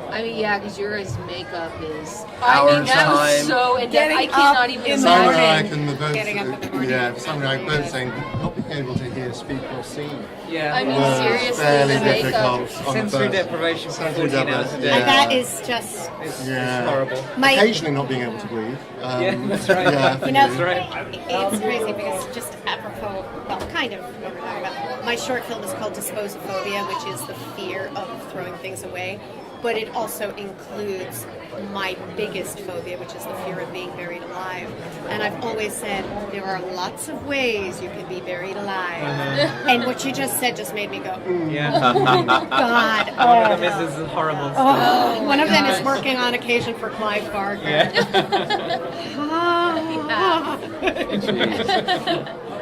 I mean, yeah, because your guys' makeup is. Hours, that was time. so in depth. I Getting cannot up even in the Simon and I imagine. can both, Getting up in the morning. Simon and I both saying not being able to hear, speak or see. Yeah. I mean, was seriously, fairly the makeup. difficult on the Sensory first. deprivation for Sensory 14 hours a deprivation. day. And that is just It's Yeah. horrible. Occasionally not being able to breathe. That's right. it's crazy because just apropos, well, kind of what we're talking about. My short film is called Disposophobia, which is the fear of throwing things away. But it also includes my biggest phobia, which is the fear of being buried alive. And I've always said there are lots of ways you can be buried alive. And what you just said just made me go, Yeah. God. One of them is horrible. One of them is working on occasion for Clive Barker.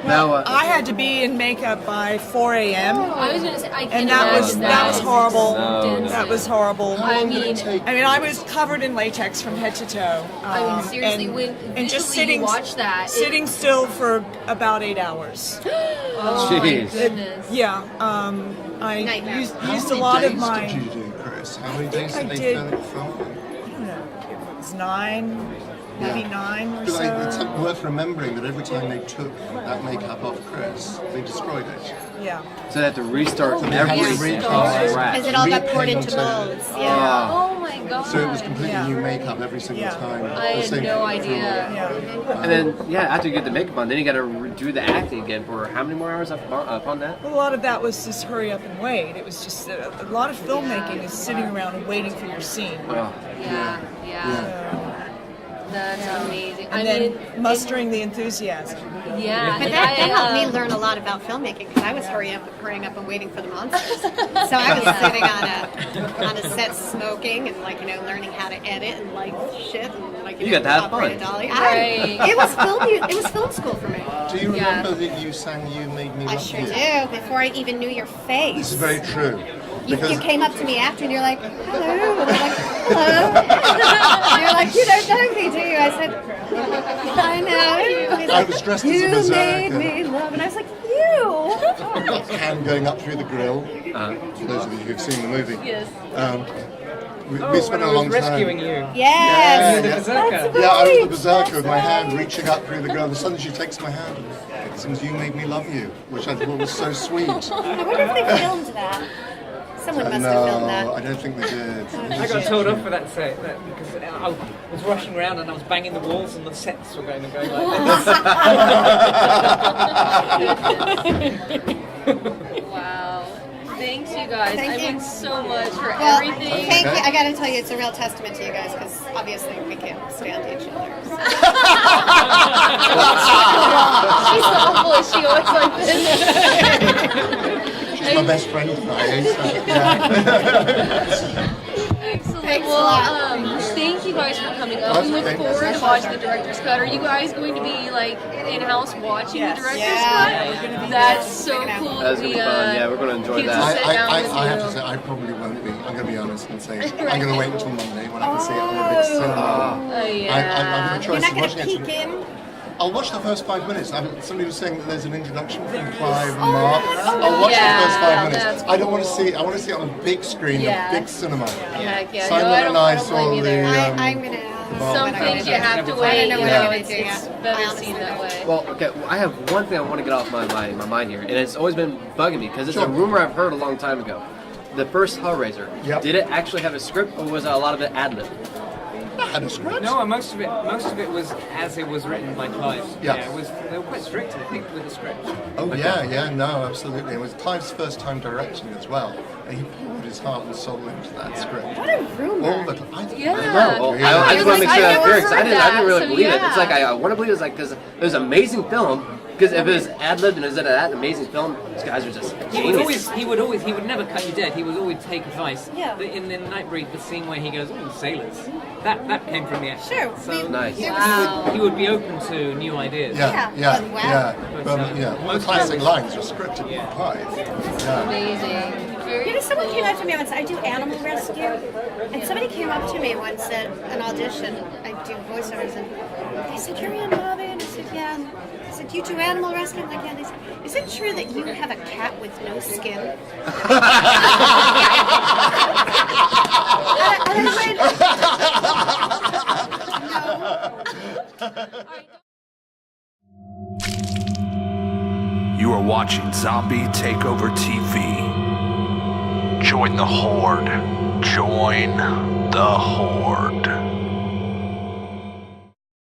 Now, I had to be in makeup by 4 a.m. I was gonna say, I can't and that was imagine horrible. No, That was horrible. I mean, I was covered in latex from head to toe. I mean, seriously, and just visually sitting, you watch that, sitting still for about 8 hours. Oh my Jeez. goodness. Yeah, I Nightmare. used a lot of my. How many days did you do, Chris? How many days I did they did- film? I don't know. It was 9, maybe 9 or Because it's so. worth remembering that every time they took that makeup off Chris, they destroyed it. Yeah. So they have to restart They had to everything from recast. scratch. Because it all got poured Repaint into onto- molds. Yeah. Oh my god. So it was completely Yeah. new makeup every single Yeah. time. I The had same no for- idea. Yeah. And then, after you get the makeup on, then you got to do the acting again for how many more hours upon that? A lot of that was just hurry up and wait. It was just a lot of filmmaking is sitting around and waiting for your scene. Oh. Yeah. That's amazing. And then mustering the enthusiasm. Yeah. But that helped me learn a lot about filmmaking because I was hurrying up and waiting for the monsters. So I was sitting on a set smoking and learning how to edit and shit and You got to have operate fun. a dolly. Right. It was film school for me. Do you remember that you sang "You Made Me I Love sure You"? do. Before I even knew your face. This is very true. You Because came up to me after and you're like, hello. And I'm like, hello. You're like, you don't know me, do you? I said, I know. He's I like, was dressed as a you made berserker. me love. And I was like, you. hand going up through the grill. For those of you who've seen the movie. Yes. We spent a long time. rescuing you. Yes. Yeah, The yeah. berserker. Yeah, I was the berserker with my hand reaching up through the grill. And suddenly she takes my hand and sings "You Made Me Love You," which I thought was so sweet. I wonder if they filmed that. Someone must have filmed that. No, I don't think they did. I got told off for that set because I was rushing around and I was banging the walls and the sets were going to go like this. Wow. Thanks, you guys. Thank I you. mean so much for Well, everything. thank you. I got to tell you, it's a real testament to you guys because obviously we can't stand each other. She's so awful. She always like this. She's my best friend tonight. Excellent. Thanks a Well, lot. thank you guys for coming up. That's We look okay. forward to watching the director's cut. Are you guys going to be in-house watching the director's Yeah. cut? That's so cool. That's going to be fun. Yeah, we're going to enjoy get to that. sit down with I have you. to say, I probably won't be. I'm going to be honest and say I'm going to wait until Monday when I can see it on the big cinema. Oh, yeah. I'm You're choice not of going watching to it. peek in? I'll watch the first 5 minutes. Somebody was saying that there's an introduction from Clive and Mark. I'll watch Yeah, the first 5 minutes. that's I don't want to see. I want to see it on a big screen, Yeah. a big cinema. Heck yeah. Simon No, I and don't I blame saw you the. there. I'm going to. Some things you have to I wait. don't know what I'm gonna do, It's yeah. better I honestly seen that way. Well, okay, I have one thing I want to get off my mind here, and it's always been bugging me because it's a rumor I've heard a long time ago. The first Hellraiser, did it actually have a script, or was a lot of it ad-lib? Had a script? No, most of it was as it was written by Clive. Yeah. It was. They were quite strict, I think, with the script. Oh yeah, no, absolutely. It was Clive's first time directing as well, and he poured his heart and soul into that script. What a rumor. All the Yeah. Well, really. I just want to make sure I've that's never clear because I heard didn't that, really so believe it. yeah. It's like I want to believe it's like because it was an amazing film. Because if it was ad-libbed and it was that amazing film, these guys are just genius. He would never cut you dead. He would always take advice. Yeah. In NightBreed, the scene where he goes, "Oh, sailors," that came from the actor. Sure. So Nice. Wow. he would be open to new ideas. Yeah. But, All the classic lines were scripted by Clive. Yeah. Amazing. Very Someone cool. came up to me once. I do animal rescue, and somebody came up to me once at an audition. I do voiceovers, and they said, "You're Ann Bobby," and I said, "Yeah." I said, "You do animal rescue?" I'm like, "Yeah." They said, "Is it true that you have a cat with no skin?" And I went, You are watching Zombie Takeover TV. Join the Horde. Join the Horde.